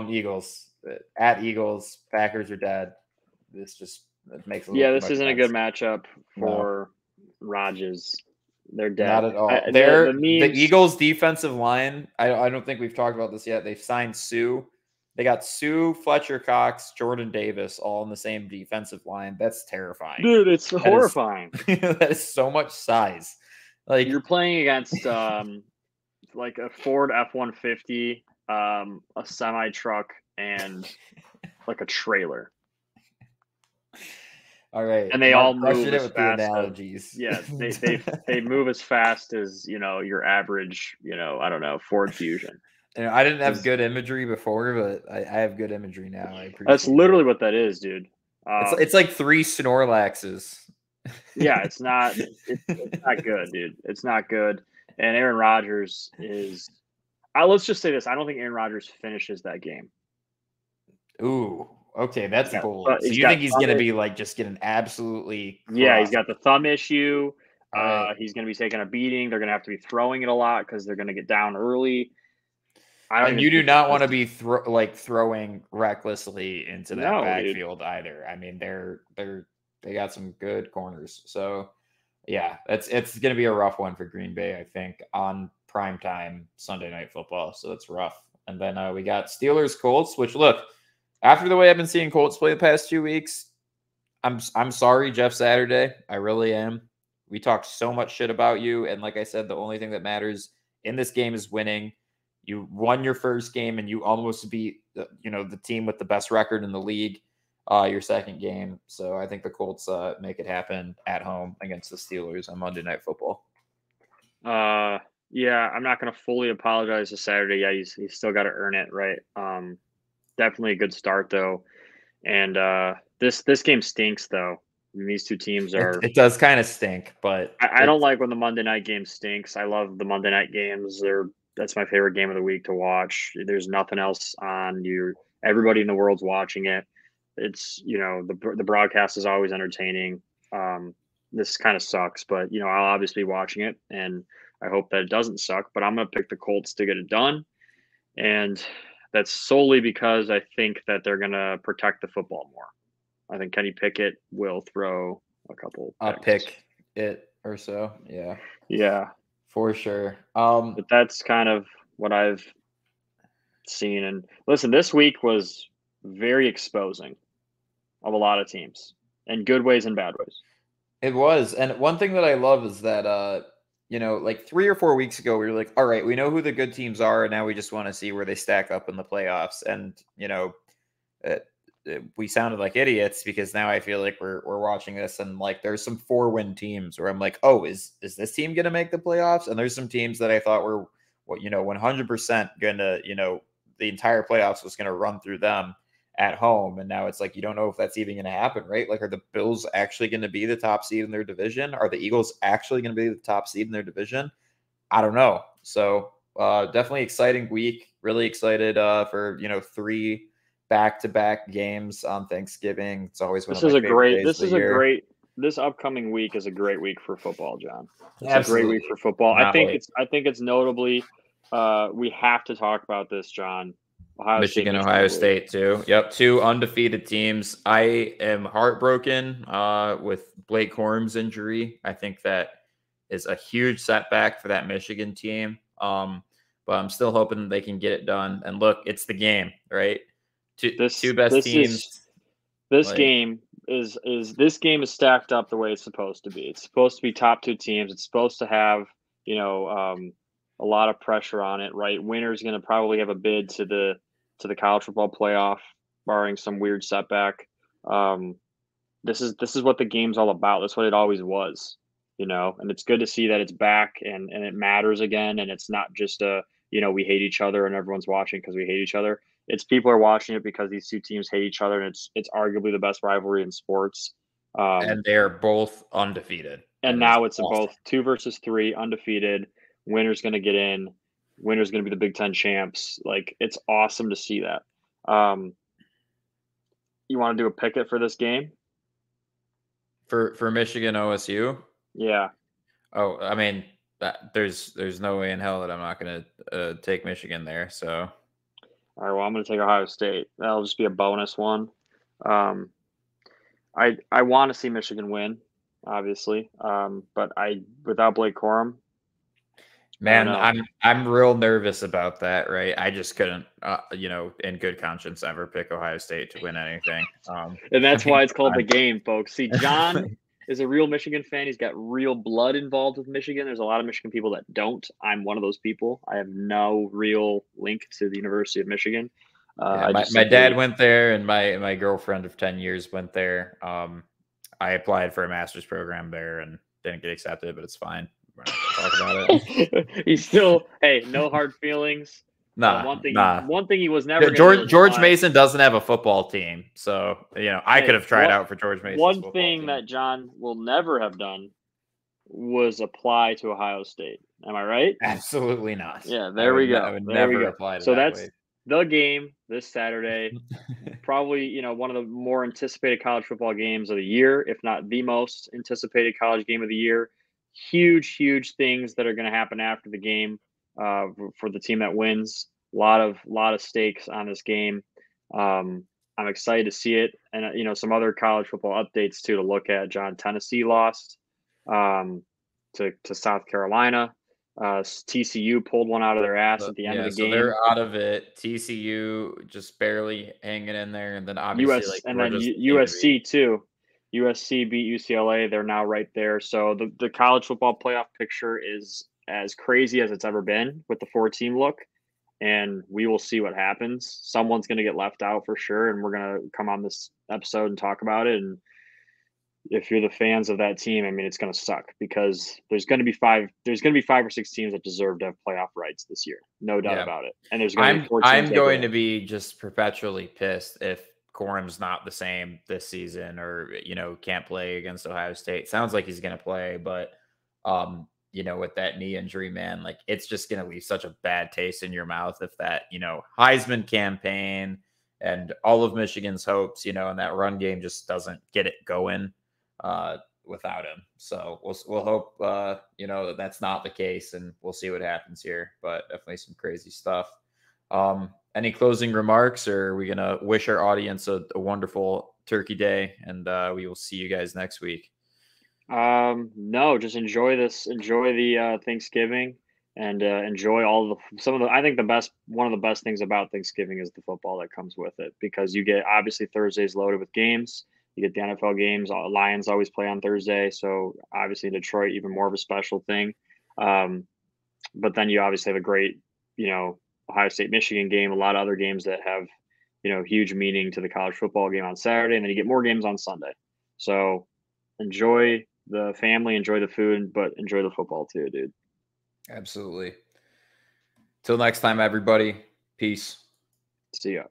Eagles at Eagles. Packers are dead. This just makes a this isn't a good matchup for Rodgers. They're dead. Not at all. The Eagles defensive line. I don't think we've talked about this yet. They've signed Sue. They got Sue, Fletcher Cox, Jordan Davis all in the same defensive line. That's terrifying. Dude, it's horrifying. That is so much size. Like you're playing against like a Ford F-150, a semi truck, and like a trailer. All right. And they all move as with fast the analogies. They move as fast as, your average, I don't know, Ford Fusion. I didn't have good imagery before, but I have good imagery now. I appreciate That's literally what that is, dude. It's like 3 Snorlaxes. Yeah, it's not good, dude. It's not good. And Aaron Rodgers is let's just say this. I don't think Aaron Rodgers finishes that game. Ooh, okay, that's bold. So you think he's gonna be just getting absolutely he's got the thumb issue. He's gonna be taking a beating. They're gonna have to be throwing it a lot because they're gonna get down early. And you do not want to be throwing recklessly into that backfield either. I mean, they got some good corners. So Yeah, it's going to be a rough one for Green Bay, I think, on primetime Sunday Night Football. So it's rough. And then we got Steelers Colts, which look, after the way I've been seeing Colts play the past 2 weeks, I'm sorry, Jeff Saturday. I really am. We talked so much shit about you, and like I said, the only thing that matters in this game is winning. You won your first game, and you almost beat the team with the best record in the league. Your second game, so I think the Colts make it happen at home against the Steelers on Monday Night Football. Yeah, I'm not going to fully apologize to Saturday. Yeah, he's still got to earn it, right? Definitely a good start though, and this game stinks though. I mean, these two teams are. It does kind of stink, but I don't like when the Monday night game stinks. I love the Monday night games. That's my favorite game of the week to watch. There's nothing else on. Everybody in the world's watching it. It's the broadcast is always entertaining. This kind of sucks, but I'll obviously be watching it, and I hope that it doesn't suck. But I'm gonna pick the Colts to get it done, and that's solely because I think that they're gonna protect the football more. I think Kenny Pickett will throw a couple. Pick it or so. Yeah. Yeah. For sure. But that's kind of what I've seen. And listen, this week was very exposing of a lot of teams in good ways and bad ways. It was. And one thing that I love is that, like 3 or 4 weeks ago, we were like, all right, we know who the good teams are. And now we just want to see where they stack up in the playoffs. And, we sounded like idiots because now I feel like we're watching this and like there's some 4-win teams where I'm like, oh, is this team going to make the playoffs? And there's some teams that I thought were 100% going to, the entire playoffs was going to run through them at home. And now it's like, you don't know if that's even going to happen, right? Like, are the Bills actually going to be the top seed in their division? Are the Eagles actually going to be the top seed in their division? I don't know. So definitely exciting week. Really excited for, 3 back-to-back games on Thanksgiving. It's always one of my favorite days of the year. This upcoming week is a great week for football, John. It's Absolutely. a great week for football. I think it's notably we have to talk about this, John. Ohio State too. Yep, 2 undefeated teams. I am heartbroken with Blake Corum's injury. I think that is a huge setback for that Michigan team. But I'm still hoping they can get it done. And look, it's the game, right? Two best teams. This game is stacked up the way it's supposed to be. It's supposed to be top 2 teams. It's supposed to have a lot of pressure on it, right? Winner's going to probably have a bid to the college football playoff, barring some weird setback. This is what the game's all about. That's what it always was, and it's good to see that it's back and it matters again. And it's not just we hate each other and everyone's watching because we hate each other. It's people are watching it because these 2 teams hate each other, and it's arguably the best rivalry in sports. And they're both undefeated. And now it's both 2 versus 3, undefeated. Winner's going to get in. Winner's going to be the Big Ten champs. Like, it's awesome to see that. You want to do a picket for this game? For Michigan OSU? Yeah. Oh, I mean, there's no way in hell that I'm not going to take Michigan there. So. All right, well, I'm going to take Ohio State. That'll just be a bonus one. I want to see Michigan win, obviously, but without Blake Corum, man, I'm real nervous about that. Right, I just couldn't, in good conscience, ever pick Ohio State to win anything. And that's why it's called the game, folks. See, John is a real Michigan fan. He's got real blood involved with Michigan. There's a lot of Michigan people that don't. I'm one of those people. I have no real link to the University of Michigan. My dad went there, and my girlfriend of 10 years went there. I applied for a master's program there and didn't get accepted, but it's fine. We're not gonna talk about it. He's still, no hard feelings. Nah. One thing he was never. George Mason doesn't have a football team, so I could have tried out for George Mason. One thing that John will never have done was apply to Ohio State. Am I right? Absolutely not. Yeah, there we go. I would never apply to that. So that's the game this Saturday. Probably one of the more anticipated college football games of the year, if not the most anticipated college game of the year. Huge things that are going to happen after the game. For the team that wins, a lot of stakes on this game. I'm excited to see it, and some other college football updates too to look at. John, Tennessee lost to South Carolina. TCU pulled one out of their ass at the end of Yeah, the so they're game. out of it. TCU just barely hanging in there, and then obviously US like and then Georgia's the team to USC beat. too. USC beat UCLA. They're now right there. So the college football playoff picture is as crazy as it's ever been with the 4-team look. And we will see what happens. Someone's going to get left out for sure. And we're going to come on this episode and talk about it. And if you're the fans of that team, I mean, it's going to suck because there's going to be 5 or 6 teams that deserve to have playoff rights this year. No doubt Yeah. about it. And there's going to be 4 teams I'm that going don't. to be just perpetually pissed if Corum's not the same this season, or can't play against Ohio State. Sounds like he's going to play, but with that knee injury, man, like it's just going to leave such a bad taste in your mouth if that Heisman campaign and all of Michigan's hopes, and that run game just doesn't get it going without him. So we'll hope that's not the case, and we'll see what happens here. But definitely some crazy stuff. Any closing remarks, or are we gonna wish our audience a wonderful Turkey Day, and we will see you guys next week? No, just enjoy this. Enjoy the Thanksgiving, and enjoy all some of the. I think one of the best things about Thanksgiving is the football that comes with it, because you get obviously Thursdays loaded with games. You get the NFL games. Lions always play on Thursday, so obviously Detroit even more of a special thing. Um, but then you obviously have a great, Ohio State Michigan game. A lot of other games that have, huge meaning to the college football game on Saturday, and then you get more games on Sunday. So enjoy the family, enjoy the food, but enjoy the football too, dude. Absolutely. Till next time, everybody. Peace. See ya.